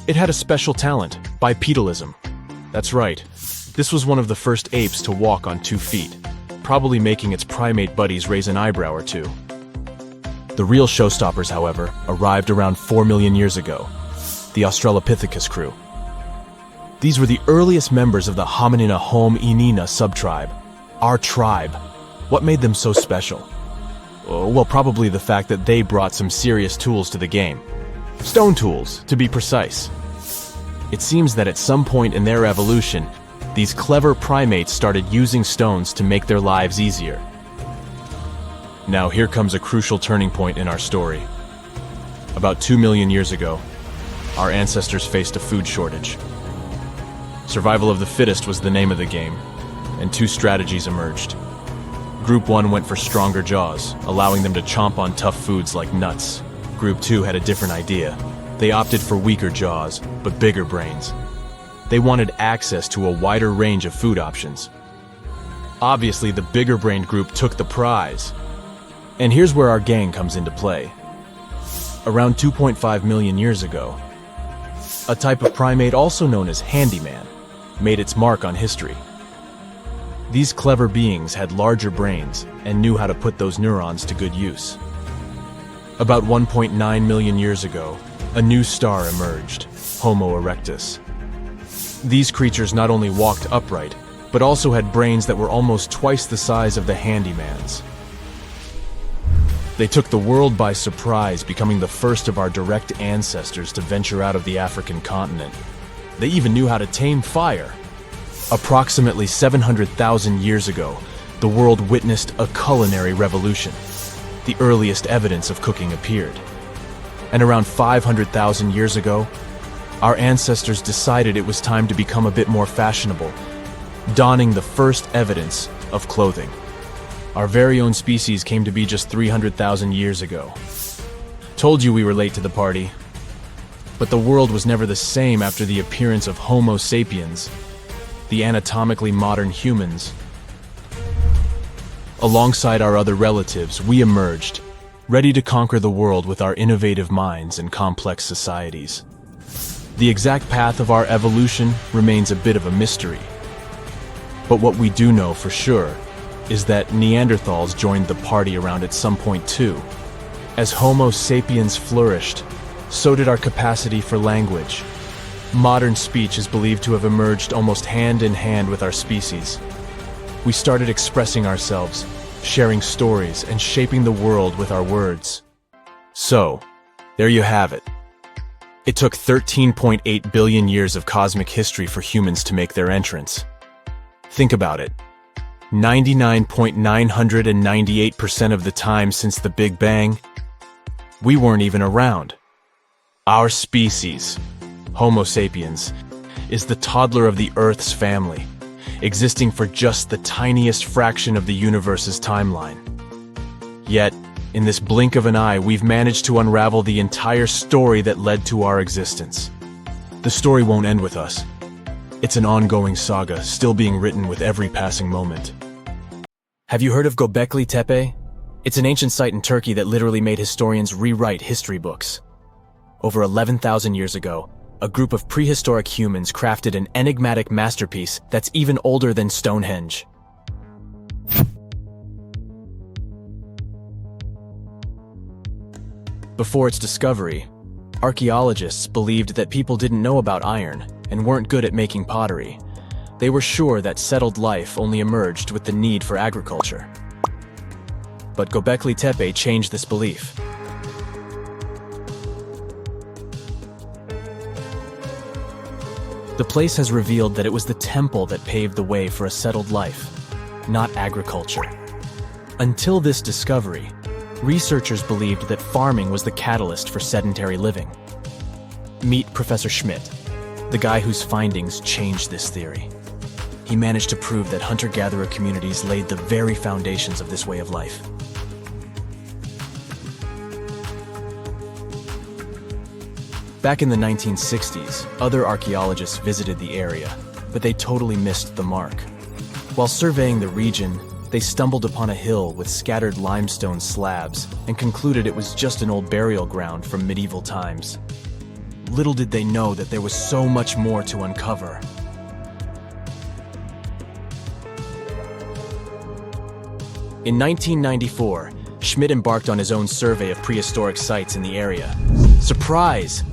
[SPEAKER 3] It had a special talent, bipedalism. That's right, this was one of the first apes to walk on 2 feet, probably making its primate buddies raise an eyebrow or two. The real showstoppers, however, arrived around 4 million years ago, the Australopithecus crew. These were the earliest members of the Hominina hominina subtribe, our tribe. What made them so special? Well, probably the fact that they brought some serious tools to the game. Stone tools, to be precise. It seems that at some point in their evolution, these clever primates started using stones to make their lives easier. Now here comes a crucial turning point in our story. About 2 million years ago, our ancestors faced a food shortage. Survival of the fittest was the name of the game, and 2 strategies emerged. Group 1 went for stronger jaws, allowing them to chomp on tough foods like nuts. Group 2 had a different idea. They opted for weaker jaws, but bigger brains. They wanted access to a wider range of food options. Obviously, the bigger-brained group took the prize. And here's where our gang comes into play. Around 2.5 million years ago, a type of primate also known as handyman made its mark on history. These clever beings had larger brains and knew how to put those neurons to good use. About 1.9 million years ago, a new star emerged, Homo erectus. These creatures not only walked upright, but also had brains that were almost twice the size of the handyman's. They took the world by surprise, becoming the first of our direct ancestors to venture out of the African continent. They even knew how to tame fire. Approximately 700,000 years ago, the world witnessed a culinary revolution. The earliest evidence of cooking appeared. And around 500,000 years ago, our ancestors decided it was time to become a bit more fashionable, donning the first evidence of clothing. Our very own species came to be just 300,000 years ago. Told you we were late to the party. But the world was never the same after the appearance of Homo sapiens, the anatomically modern humans. Alongside our other relatives, we emerged, ready to conquer the world with our innovative minds and complex societies. The exact path of our evolution remains a bit of a mystery. But what we do know for sure is that Neanderthals joined the party around at some point too. As Homo sapiens flourished, so did our capacity for language. Modern speech is believed to have emerged almost hand in hand with our species. We started expressing ourselves, sharing stories, and shaping the world with our words. So, there you have it. It took 13.8 billion years of cosmic history for humans to make their entrance. Think about it. 99.998% of the time since the Big Bang, we weren't even around. Our species, Homo sapiens, is the toddler of the Earth's family, existing for just the tiniest fraction of the universe's timeline. Yet, in this blink of an eye, we've managed to unravel the entire story that led to our existence. The story won't end with us. It's an ongoing saga, still being written with every passing moment. Have you heard of Gobekli Tepe? It's an ancient site in Turkey that literally made historians rewrite history books. Over 11,000 years ago, a group of prehistoric humans crafted an enigmatic masterpiece that's even older than Stonehenge. Before its discovery, archaeologists believed that people didn't know about iron and weren't good at making pottery. They were sure that settled life only emerged with the need for agriculture. But Gobekli Tepe changed this belief. The place has revealed that it was the temple that paved the way for a settled life, not agriculture. Until this discovery, researchers believed that farming was the catalyst for sedentary living. Meet Professor Schmidt, the guy whose findings changed this theory. He managed to prove that hunter-gatherer communities laid the very foundations of this way of life. Back in the 1960s, other archaeologists visited the area, but they totally missed the mark. While surveying the region, they stumbled upon a hill with scattered limestone slabs and concluded it was just an old burial ground from medieval times. Little did they know that there was so much more to uncover. In 1994, Schmidt embarked on his own survey of prehistoric sites in the area. Surprise!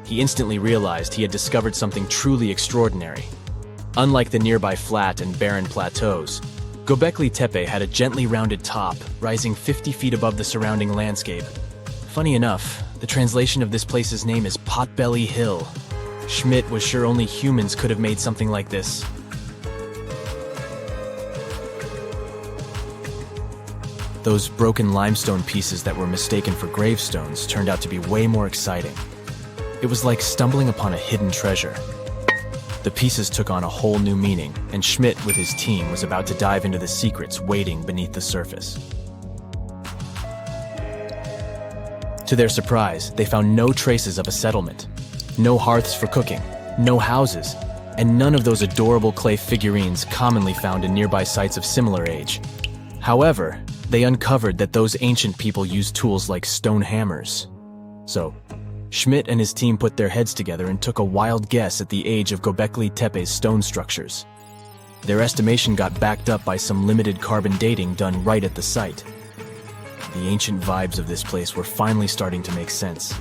[SPEAKER 3] He instantly realized he had discovered something truly extraordinary. Unlike the nearby flat and barren plateaus, Gobekli Tepe had a gently rounded top, rising 50 feet above the surrounding landscape. Funny enough, the translation of this place's name is Potbelly Hill. Schmidt was sure only humans could have made something like this. Those broken limestone pieces that were mistaken for gravestones turned out to be way more exciting. It was like stumbling upon a hidden treasure. The pieces took on a whole new meaning, and Schmidt with his team was about to dive into the secrets waiting beneath the surface. To their surprise, they found no traces of a settlement, no hearths for cooking, no houses, and none of those adorable clay figurines commonly found in nearby sites of similar age. However, they uncovered that those ancient people used tools like stone hammers. So, Schmidt and his team put their heads together and took a wild guess at the age of Gobekli Tepe's stone structures. Their estimation got backed up by some limited carbon dating done right at the site. The ancient vibes of this place were finally starting to make sense.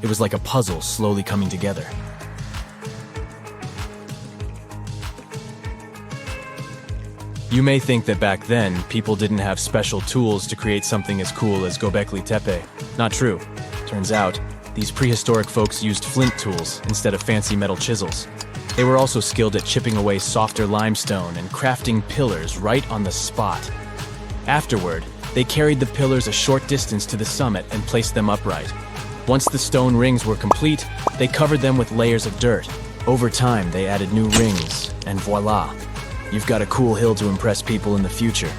[SPEAKER 3] It was like a puzzle slowly coming together. You may think that back then, people didn't have special tools to create something as cool as Gobekli Tepe. Not true. Turns out, these prehistoric folks used flint tools instead of fancy metal chisels. They were also skilled at chipping away softer limestone and crafting pillars right on the spot. Afterward, they carried the pillars a short distance to the summit and placed them upright. Once the stone rings were complete, they covered them with layers of dirt. Over time, they added new rings, and voila! You've got a cool hill to impress people in the future.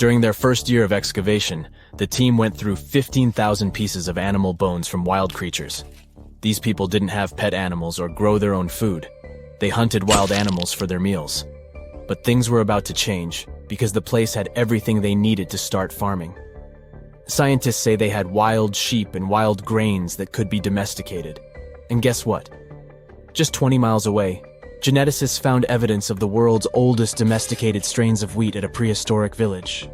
[SPEAKER 3] During their first year of excavation, the team went through 15,000 pieces of animal bones from wild creatures. These people didn't have pet animals or grow their own food. They hunted wild animals for their meals. But things were about to change because the place had everything they needed to start farming. Scientists say they had wild sheep and wild grains that could be domesticated. And guess what? Just 20 miles away, geneticists found evidence of the world's oldest domesticated strains of wheat at a prehistoric village.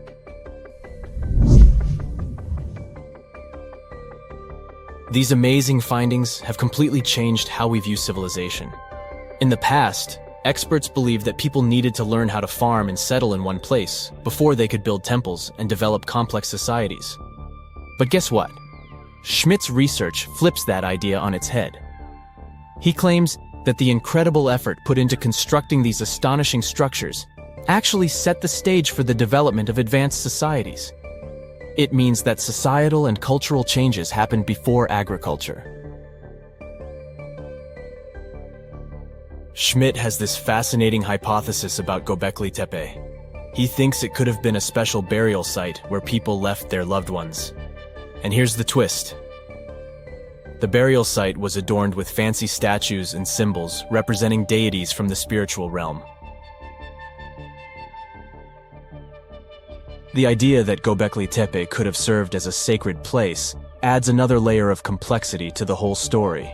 [SPEAKER 3] These amazing findings have completely changed how we view civilization. In the past, experts believed that people needed to learn how to farm and settle in one place before they could build temples and develop complex societies. But guess what? Schmidt's research flips that idea on its head. He claims that the incredible effort put into constructing these astonishing structures actually set the stage for the development of advanced societies. It means that societal and cultural changes happened before agriculture. Schmidt has this fascinating hypothesis about Gobekli Tepe. He thinks it could have been a special burial site where people left their loved ones. And here's the twist. The burial site was adorned with fancy statues and symbols representing deities from the spiritual realm. The idea that Gobekli Tepe could have served as a sacred place adds another layer of complexity to the whole story.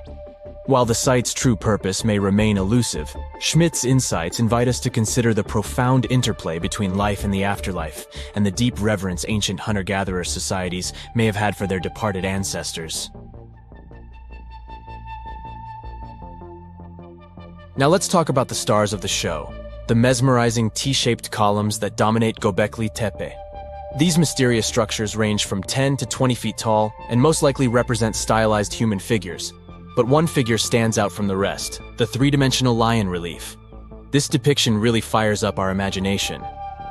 [SPEAKER 3] While the site's true purpose may remain elusive, Schmidt's insights invite us to consider the profound interplay between life and the afterlife, and the deep reverence ancient hunter-gatherer societies may have had for their departed ancestors. Now let's talk about the stars of the show, the mesmerizing T-shaped columns that dominate Gobekli Tepe. These mysterious structures range from 10 to 20 feet tall and most likely represent stylized human figures. But one figure stands out from the rest, the three-dimensional lion relief. This depiction really fires up our imagination.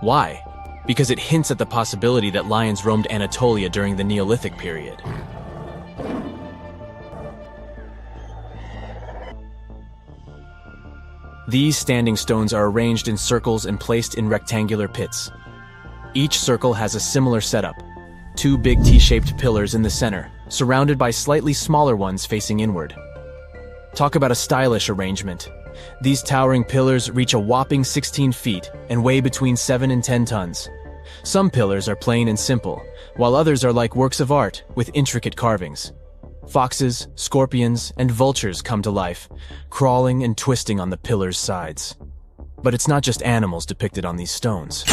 [SPEAKER 3] Why? Because it hints at the possibility that lions roamed Anatolia during the Neolithic period. These standing stones are arranged in circles and placed in rectangular pits. Each circle has a similar setup. Two big T-shaped pillars in the center, surrounded by slightly smaller ones facing inward. Talk about a stylish arrangement. These towering pillars reach a whopping 16 feet and weigh between 7 and 10 tons. Some pillars are plain and simple, while others are like works of art with intricate carvings. Foxes, scorpions, and vultures come to life, crawling and twisting on the pillars' sides. But it's not just animals depicted on these stones.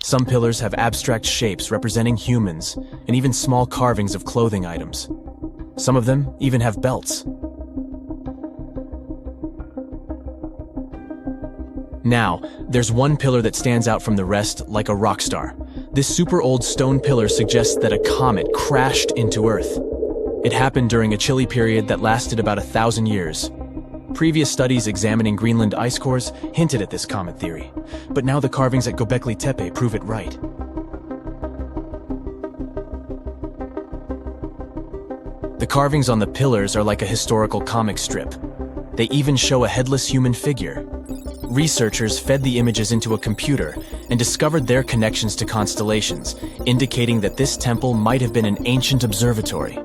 [SPEAKER 3] Some pillars have abstract shapes representing humans, and even small carvings of clothing items. Some of them even have belts. Now, there's one pillar that stands out from the rest like a rock star. This super old stone pillar suggests that a comet crashed into Earth. It happened during a chilly period that lasted about 1,000 years. Previous studies examining Greenland ice cores hinted at this comet theory, but now the carvings at Gobekli Tepe prove it right. The carvings on the pillars are like a historical comic strip. They even show a headless human figure. Researchers fed the images into a computer and discovered their connections to constellations, indicating that this temple might have been an ancient observatory.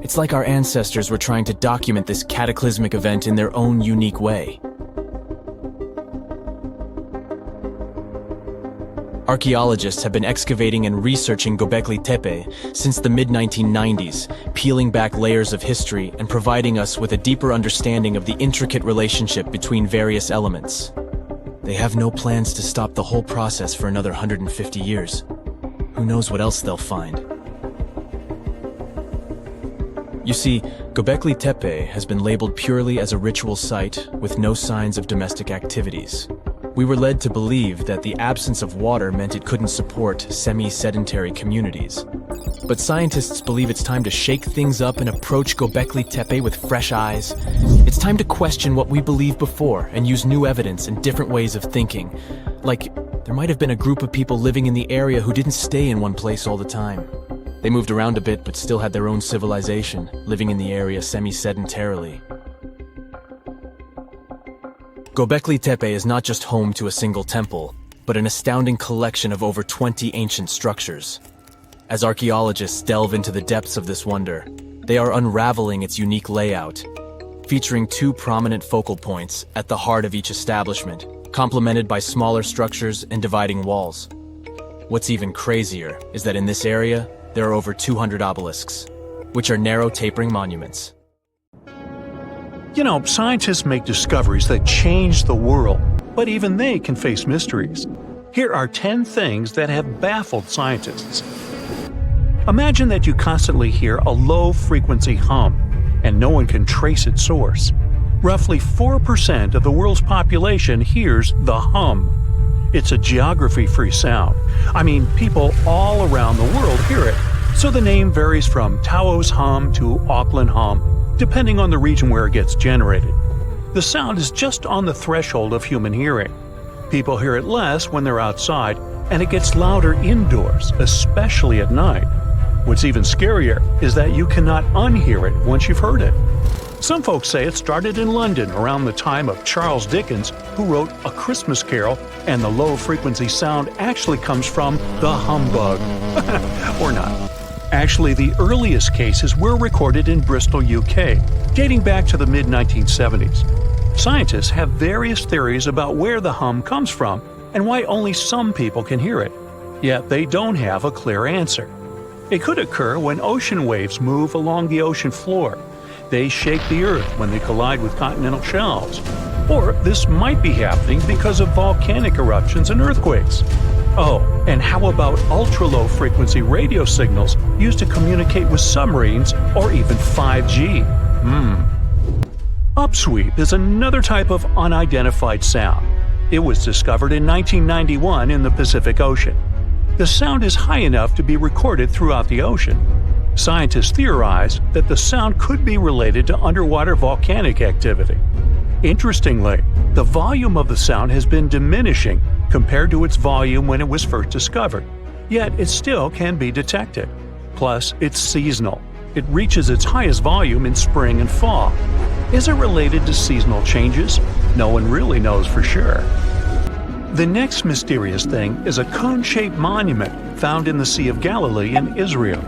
[SPEAKER 3] It's like our ancestors were trying to document this cataclysmic event in their own unique way. Archaeologists have been excavating and researching Gobekli Tepe since the mid-1990s, peeling back layers of history and providing us with a deeper understanding of the intricate relationship between various elements. They have no plans to stop the whole process for another 150 years. Who knows what else they'll find? You see, Gobekli Tepe has been labeled purely as a ritual site with no signs of domestic activities. We were led to believe that the absence of water meant it couldn't support semi-sedentary communities. But scientists believe it's time to shake things up and approach Gobekli Tepe with fresh eyes. It's time to question what we believed before and use new evidence and different ways of thinking. Like, there might have been a group of people living in the area who didn't stay in one place all the time. They moved around a bit but still had their own civilization, living in the area semi-sedentarily. Gobekli Tepe is not just home to a single temple, but an astounding collection of over 20 ancient structures. As archaeologists delve into the depths of this wonder, they are unraveling its unique layout, featuring two prominent focal points at the heart of each establishment, complemented by smaller structures and dividing walls. What's even crazier is that in this area, there are over 200 obelisks, which are narrow tapering monuments.
[SPEAKER 4] You know, scientists make discoveries that change the world, but even they can face mysteries. Here are 10 things that have baffled scientists. Imagine that you constantly hear a low-frequency hum, and no one can trace its source. Roughly 4% of the world's population hears the hum. It's a geography-free sound. I mean, people all around the world hear it, so the name varies from Tao's hum to Auckland hum, depending on the region where it gets generated. The sound is just on the threshold of human hearing. People hear it less when they're outside, and it gets louder indoors, especially at night. What's even scarier is that you cannot unhear it once you've heard it. Some folks say it started in London around the time of Charles Dickens, who wrote A Christmas Carol, and the low-frequency sound actually comes from the humbug. Or not. Actually, the earliest cases were recorded in Bristol, UK, dating back to the mid-1970s. Scientists have various theories about where the hum comes from and why only some people can hear it, yet they don't have a clear answer. It could occur when ocean waves move along the ocean floor. They shake the Earth when they collide with continental shelves. Or this might be happening because of volcanic eruptions and earthquakes. Oh, and how about ultra-low frequency radio signals used to communicate with submarines or even 5G? Upsweep is another type of unidentified sound. It was discovered in 1991 in the Pacific Ocean. The sound is high enough to be recorded throughout the ocean. Scientists theorize that the sound could be related to underwater volcanic activity. Interestingly, the volume of the sound has been diminishing compared to its volume when it was first discovered, yet it still can be detected. Plus, it's seasonal. It reaches its highest volume in spring and fall. Is it related to seasonal changes? No one really knows for sure. The next mysterious thing is a cone-shaped monument found in the Sea of Galilee in Israel.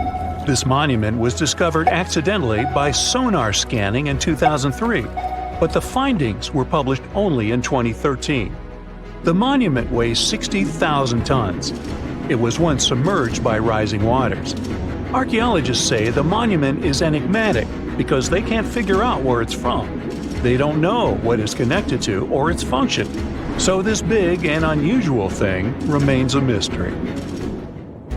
[SPEAKER 4] This monument was discovered accidentally by sonar scanning in 2003, but the findings were published only in 2013. The monument weighs 60,000 tons. It was once submerged by rising waters. Archaeologists say the monument is enigmatic because they can't figure out where it's from. They don't know what it's connected to or its function. So this big and unusual thing remains a mystery.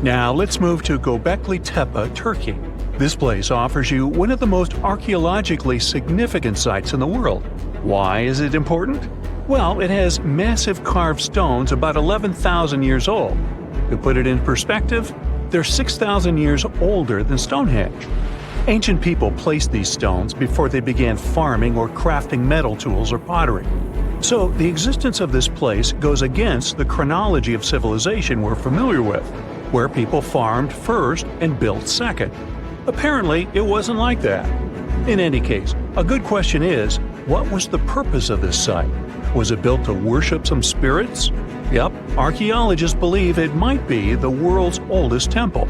[SPEAKER 4] Now let's move to Gobekli Tepe, Turkey. This place offers you one of the most archaeologically significant sites in the world. Why is it important? Well, it has massive carved stones about 11,000 years old. To put it in perspective, they're 6,000 years older than Stonehenge. Ancient people placed these stones before they began farming or crafting metal tools or pottery. So the existence of this place goes against the chronology of civilization we're familiar with, where people farmed first and built second. Apparently, it wasn't like that. In any case, a good question is, what was the purpose of this site? Was it built to worship some spirits? Yep, archaeologists believe it might be the world's oldest temple.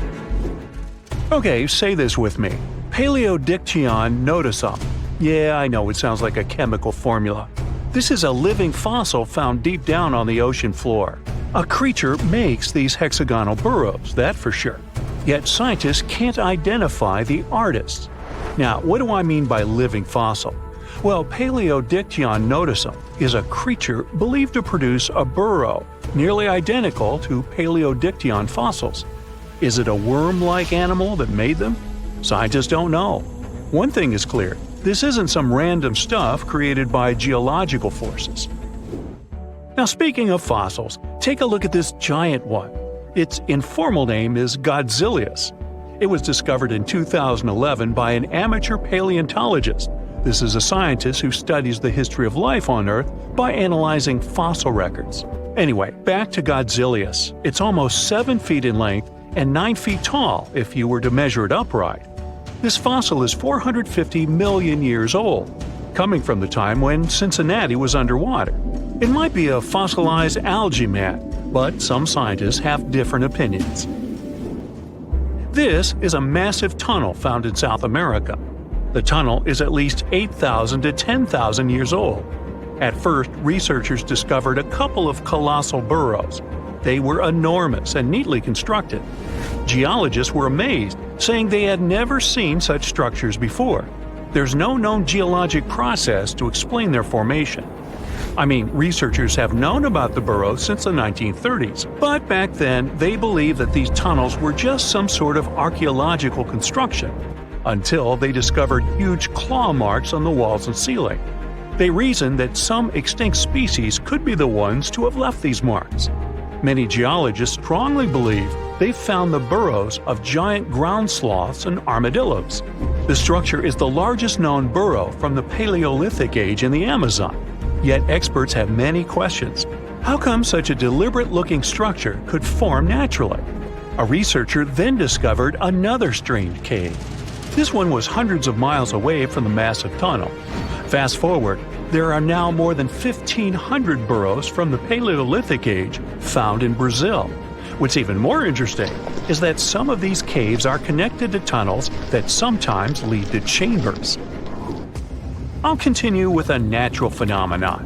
[SPEAKER 4] Okay, say this with me. Paleodictyon noticeum. Yeah, I know it sounds like a chemical formula. This is a living fossil found deep down on the ocean floor. A creature makes these hexagonal burrows, that for sure. Yet scientists can't identify the artist. Now, what do I mean by living fossil? Well, Paleodictyon noticeum is a creature believed to produce a burrow nearly identical to Paleodictyon fossils. Is it a worm-like animal that made them? Scientists don't know. One thing is clear. This isn't some random stuff created by geological forces. Now, speaking of fossils, take a look at this giant one. Its informal name is Godzilius. It was discovered in 2011 by an amateur paleontologist. This is a scientist who studies the history of life on Earth by analyzing fossil records. Anyway, back to Godzilius. It's almost 7 feet in length and 9 feet tall if you were to measure it upright. This fossil is 450 million years old, coming from the time when Cincinnati was underwater. It might be a fossilized algae mat, but some scientists have different opinions. This is a massive tunnel found in South America. The tunnel is at least 8,000 to 10,000 years old. At first, researchers discovered a couple of colossal burrows. They were enormous and neatly constructed. Geologists were amazed, saying they had never seen such structures before. There's no known geologic process to explain their formation. I mean, researchers have known about the burrows since the 1930s, but back then they believed that these tunnels were just some sort of archaeological construction, until they discovered huge claw marks on the walls and ceiling. They reasoned that some extinct species could be the ones to have left these marks. Many geologists strongly believe they found the burrows of giant ground sloths and armadillos. The structure is the largest known burrow from the Paleolithic age in the Amazon. Yet experts have many questions. How come such a deliberate-looking structure could form naturally? A researcher then discovered another strange cave. This one was hundreds of miles away from the massive tunnel. Fast forward, there are now more than 1,500 burrows from the Paleolithic age found in Brazil. What's even more interesting is that some of these caves are connected to tunnels that sometimes lead to chambers. I'll continue with a natural phenomenon.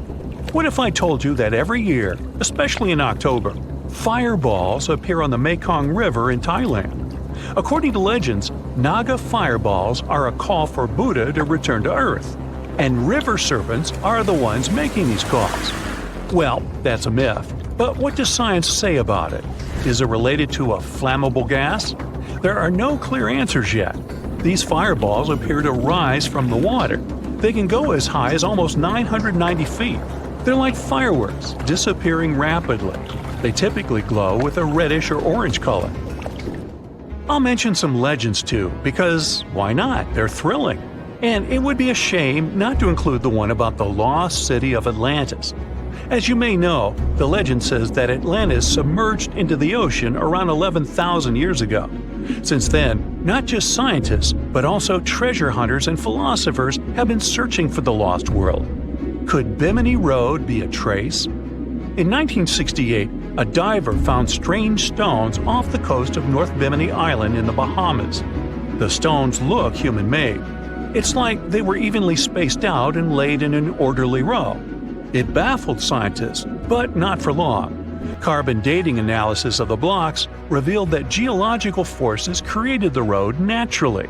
[SPEAKER 4] What if I told you that every year, especially in October, fireballs appear on the Mekong River in Thailand? According to legends, Naga fireballs are a call for Buddha to return to Earth, and river serpents are the ones making these calls. Well, that's a myth, but what does science say about it? Is it related to a flammable gas? There are no clear answers yet. These fireballs appear to rise from the water. They can go as high as almost 990 feet. They're like fireworks, disappearing rapidly. They typically glow with a reddish or orange color. I'll mention some legends too, because why not? They're thrilling. And it would be a shame not to include the one about the lost city of Atlantis. As you may know, the legend says that Atlantis submerged into the ocean around 11,000 years ago. Since then, not just scientists, but also treasure hunters and philosophers have been searching for the lost world. Could Bimini Road be a trace? In 1968, a diver found strange stones off the coast of North Bimini Island in the Bahamas. The stones look human-made. It's like they were evenly spaced out and laid in an orderly row. It baffled scientists, but not for long. Carbon dating analysis of the blocks revealed that geological forces created the road naturally.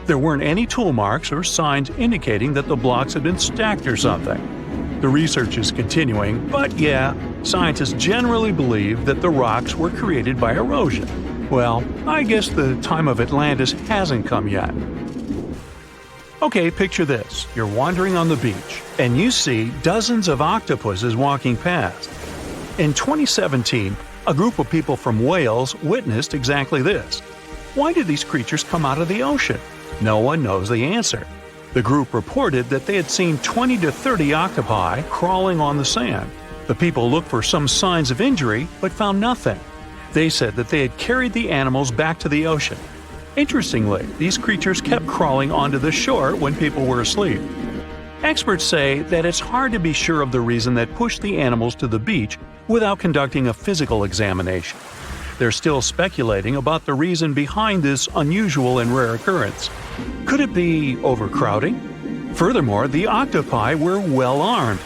[SPEAKER 4] There weren't any tool marks or signs indicating that the blocks had been stacked or something. The research is continuing, but yeah, scientists generally believe that the rocks were created by erosion. Well, I guess the time of Atlantis hasn't come yet. Okay, picture this. You're wandering on the beach, and you see dozens of octopuses walking past. In 2017, a group of people from Wales witnessed exactly this. Why did these creatures come out of the ocean? No one knows the answer. The group reported that they had seen 20 to 30 octopi crawling on the sand. The people looked for some signs of injury, but found nothing. They said that they had carried the animals back to the ocean. Interestingly, these creatures kept crawling onto the shore when people were asleep. Experts say that it's hard to be sure of the reason that pushed the animals to the beach without conducting a physical examination. They're still speculating about the reason behind this unusual and rare occurrence. Could it be overcrowding? Furthermore, the octopi were well armed.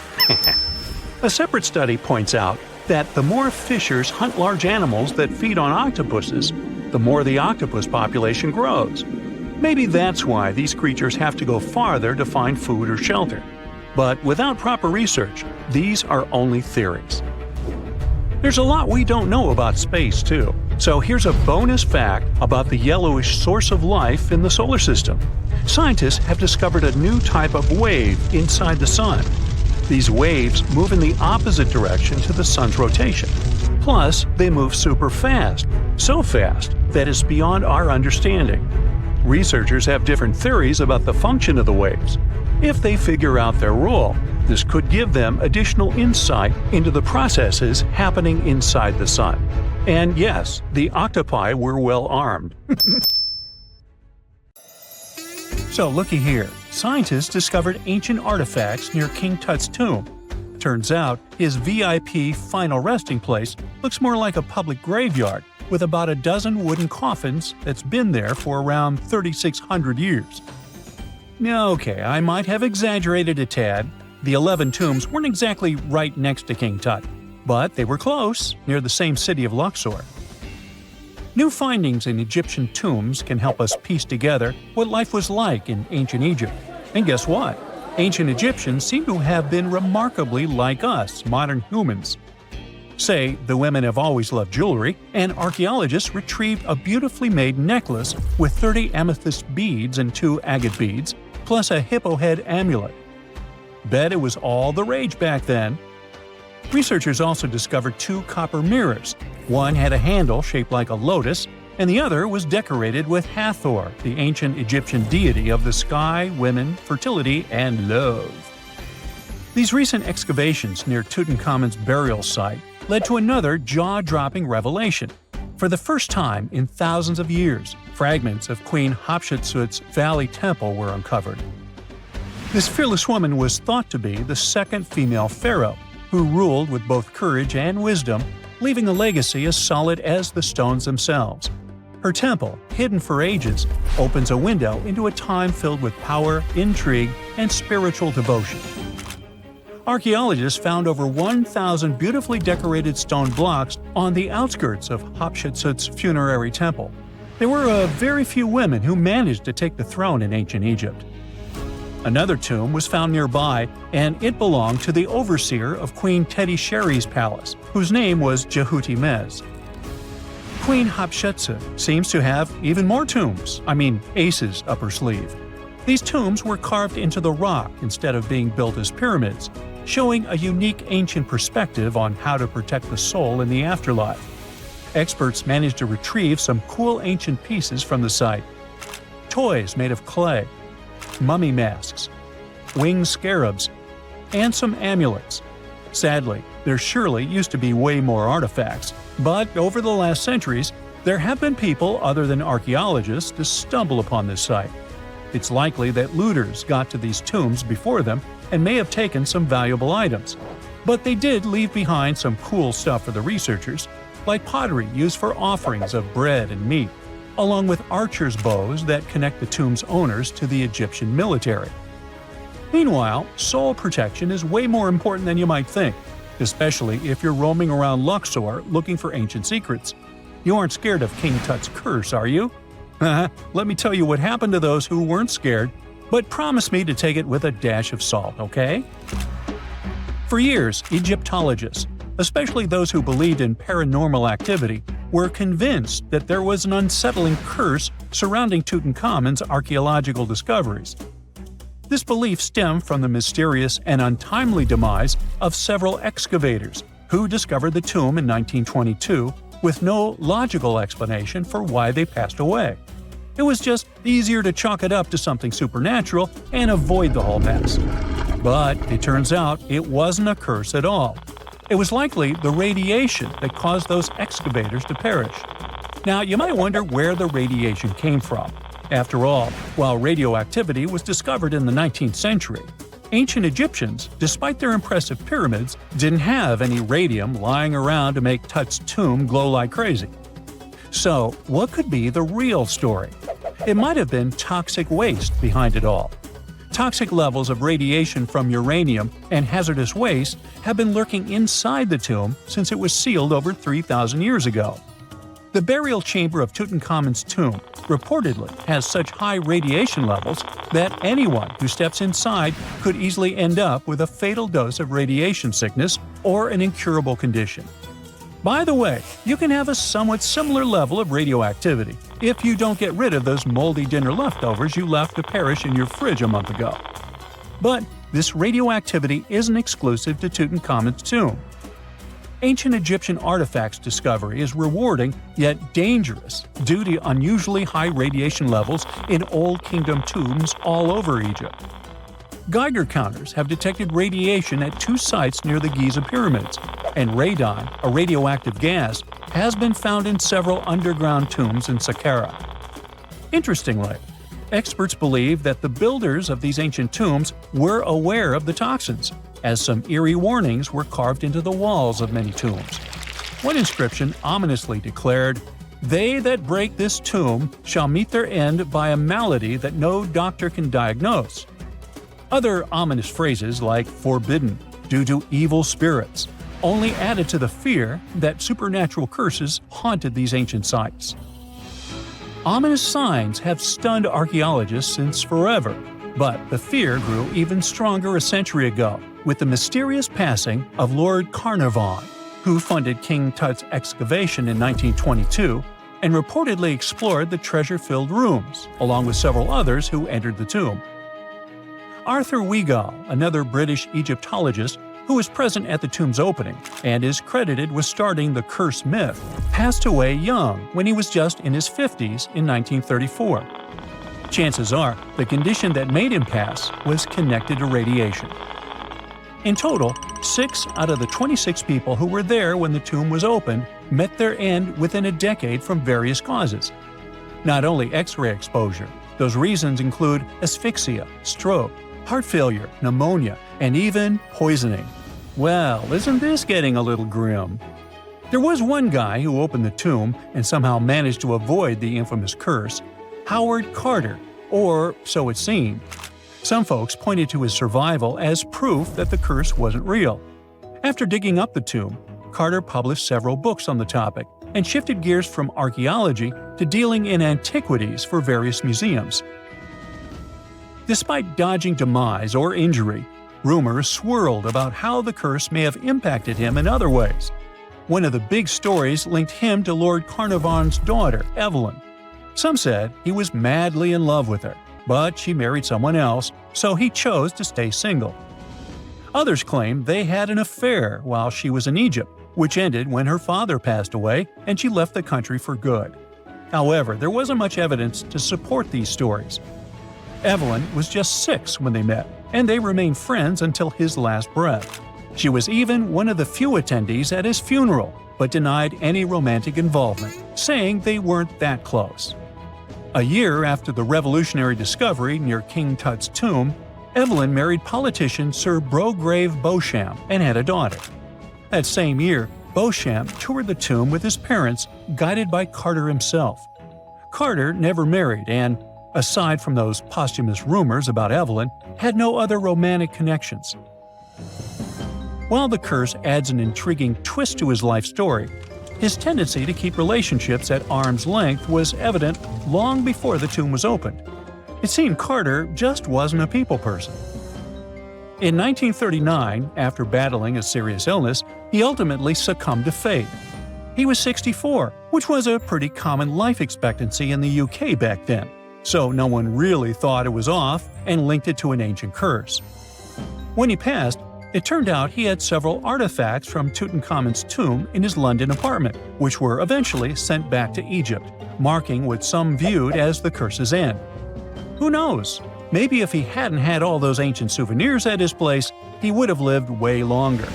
[SPEAKER 4] A separate study points out that the more fishers hunt large animals that feed on octopuses, the more the octopus population grows. Maybe that's why these creatures have to go farther to find food or shelter. But without proper research, these are only theories. There's a lot we don't know about space, too. So here's a bonus fact about the yellowish source of life in the solar system. Scientists have discovered a new type of wave inside the sun. These waves move in the opposite direction to the sun's rotation. Plus, they move super fast. So fast that it's beyond our understanding. Researchers have different theories about the function of the waves. If they figure out their role, this could give them additional insight into the processes happening inside the sun. And yes, the octopi were well armed. So looky here. Scientists discovered ancient artifacts near King Tut's tomb. Turns out, his VIP final resting place looks more like a public graveyard with about a dozen wooden coffins that's been there for around 3,600 years. Okay, I might have exaggerated a tad. The 11 tombs weren't exactly right next to King Tut, but they were close, near the same city of Luxor. New findings in Egyptian tombs can help us piece together what life was like in ancient Egypt. And guess what? Ancient Egyptians seem to have been remarkably like us, modern humans. Say, the women have always loved jewelry, and archaeologists retrieved a beautifully made necklace with 30 amethyst beads and 2 agate beads, plus a hippo head amulet. Bet it was all the rage back then. Researchers also discovered 2 copper mirrors. One had a handle shaped like a lotus, and the other was decorated with Hathor, the ancient Egyptian deity of the sky, women, fertility, and love. These recent excavations near Tutankhamun's burial site led to another jaw-dropping revelation. For the first time in thousands of years, fragments of Queen Hatshepsut's Valley Temple were uncovered. This fearless woman was thought to be the second female pharaoh, who ruled with both courage and wisdom, leaving a legacy as solid as the stones themselves. Her temple, hidden for ages, opens a window into a time filled with power, intrigue, and spiritual devotion. Archaeologists found over 1,000 beautifully decorated stone blocks on the outskirts of Hatshepsut's funerary temple. There were very few women who managed to take the throne in ancient Egypt. Another tomb was found nearby, and it belonged to the overseer of Queen Teti Sheri's palace, whose name was Jehuti-Mez. Queen Hatshepsut seems to have even more tombs, aces up her sleeve. These tombs were carved into the rock instead of being built as pyramids, showing a unique ancient perspective on how to protect the soul in the afterlife. Experts managed to retrieve some cool ancient pieces from the site. Toys made of clay, mummy masks, winged scarabs, and some amulets. Sadly, there surely used to be way more artifacts, but over the last centuries, there have been people other than archaeologists to stumble upon this site. It's likely that looters got to these tombs before them and may have taken some valuable items. But they did leave behind some cool stuff for the researchers, like pottery used for offerings of bread and meat, along with archers' bows that connect the tomb's owners to the Egyptian military. Meanwhile, soul protection is way more important than you might think, especially if you're roaming around Luxor looking for ancient secrets. You aren't scared of King Tut's curse, are you? Let me tell you what happened to those who weren't scared, but promise me to take it with a dash of salt, okay? For years, Egyptologists, especially those who believed in paranormal activity, were convinced that there was an unsettling curse surrounding Tutankhamun's archaeological discoveries. This belief stemmed from the mysterious and untimely demise of several excavators who discovered the tomb in 1922 with no logical explanation for why they passed away. It was just easier to chalk it up to something supernatural and avoid the whole mess. But it turns out it wasn't a curse at all. It was likely the radiation that caused those excavators to perish. Now, you might wonder where the radiation came from. After all, while radioactivity was discovered in the 19th century, ancient Egyptians, despite their impressive pyramids, didn't have any radium lying around to make Tut's tomb glow like crazy. So, what could be the real story? It might have been toxic waste behind it all. Toxic levels of radiation from uranium and hazardous waste have been lurking inside the tomb since it was sealed over 3,000 years ago. The burial chamber of Tutankhamun's tomb reportedly has such high radiation levels that anyone who steps inside could easily end up with a fatal dose of radiation sickness or an incurable condition. By the way, you can have a somewhat similar level of radioactivity if you don't get rid of those moldy dinner leftovers you left to perish in your fridge a month ago. But this radioactivity isn't exclusive to Tutankhamun's tomb. Ancient Egyptian artifacts discovery is rewarding yet dangerous due to unusually high radiation levels in Old Kingdom tombs all over Egypt. Geiger counters have detected radiation at 2 sites near the Giza pyramids, and radon, a radioactive gas, has been found in several underground tombs in Saqqara. Interestingly, experts believe that the builders of these ancient tombs were aware of the toxins, as some eerie warnings were carved into the walls of many tombs. One inscription ominously declared, "They that break this tomb shall meet their end by a malady that no doctor can diagnose." Other ominous phrases like "forbidden," "due to evil spirits," only added to the fear that supernatural curses haunted these ancient sites. Ominous signs have stunned archaeologists since forever, but the fear grew even stronger a century ago with the mysterious passing of Lord Carnarvon, who funded King Tut's excavation in 1922 and reportedly explored the treasure-filled rooms, along with several others who entered the tomb. Arthur Weigall, another British Egyptologist who was present at the tomb's opening and is credited with starting the curse myth, passed away young when he was just in his 50s in 1934. Chances are the condition that made him pass was connected to radiation. In total, 6 out of the 26 people who were there when the tomb was opened met their end within a decade from various causes. Not only X-ray exposure, those reasons include asphyxia, stroke, heart failure, pneumonia, and even poisoning. Well, isn't this getting a little grim? There was one guy who opened the tomb and somehow managed to avoid the infamous curse, Howard Carter, or so it seemed. Some folks pointed to his survival as proof that the curse wasn't real. After digging up the tomb, Carter published several books on the topic and shifted gears from archaeology to dealing in antiquities for various museums. Despite dodging demise or injury, rumors swirled about how the curse may have impacted him in other ways. One of the big stories linked him to Lord Carnarvon's daughter, Evelyn. Some said he was madly in love with her, but she married someone else, so he chose to stay single. Others claim they had an affair while she was in Egypt, which ended when her father passed away and she left the country for good. However, there wasn't much evidence to support these stories. Evelyn was just 6 when they met, and they remained friends until his last breath. She was even one of the few attendees at his funeral, but denied any romantic involvement, saying they weren't that close. A year after the revolutionary discovery near King Tut's tomb, Evelyn married politician Sir Brograve Beauchamp and had a daughter. That same year, Beauchamp toured the tomb with his parents, guided by Carter himself. Carter never married and, aside from those posthumous rumors about Evelyn, had no other romantic connections. While the curse adds an intriguing twist to his life story, his tendency to keep relationships at arm's length was evident long before the tomb was opened. It seemed Carter just wasn't a people person. In 1939, after battling a serious illness, he ultimately succumbed to fate. He was 64, which was a pretty common life expectancy in the UK back then, so no one really thought it was off and linked it to an ancient curse. When he passed, it turned out he had several artifacts from Tutankhamun's tomb in his London apartment, which were eventually sent back to Egypt, marking what some viewed as the curse's end. Who knows? Maybe if he hadn't had all those ancient souvenirs at his place, he would have lived way longer.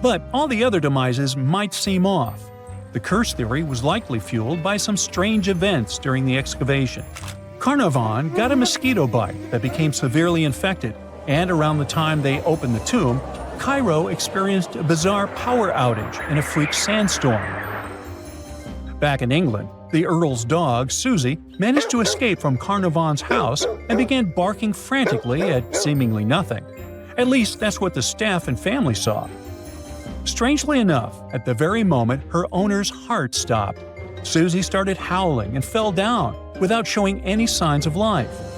[SPEAKER 4] But all the other demises might seem off. The curse theory was likely fueled by some strange events during the excavation. Carnarvon got a mosquito bite that became severely infected, and around the time they opened the tomb, Cairo experienced a bizarre power outage and a freak sandstorm. Back in England, the Earl's dog, Susie, managed to escape from Carnarvon's house and began barking frantically at seemingly nothing. At least that's what the staff and family saw. Strangely enough, at the very moment her owner's heart stopped, Susie started howling and fell down without showing any signs of life.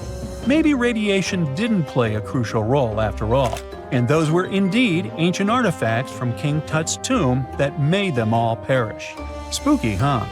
[SPEAKER 4] Maybe radiation didn't play a crucial role after all, and those were indeed ancient artifacts from King Tut's tomb that made them all perish. Spooky, huh?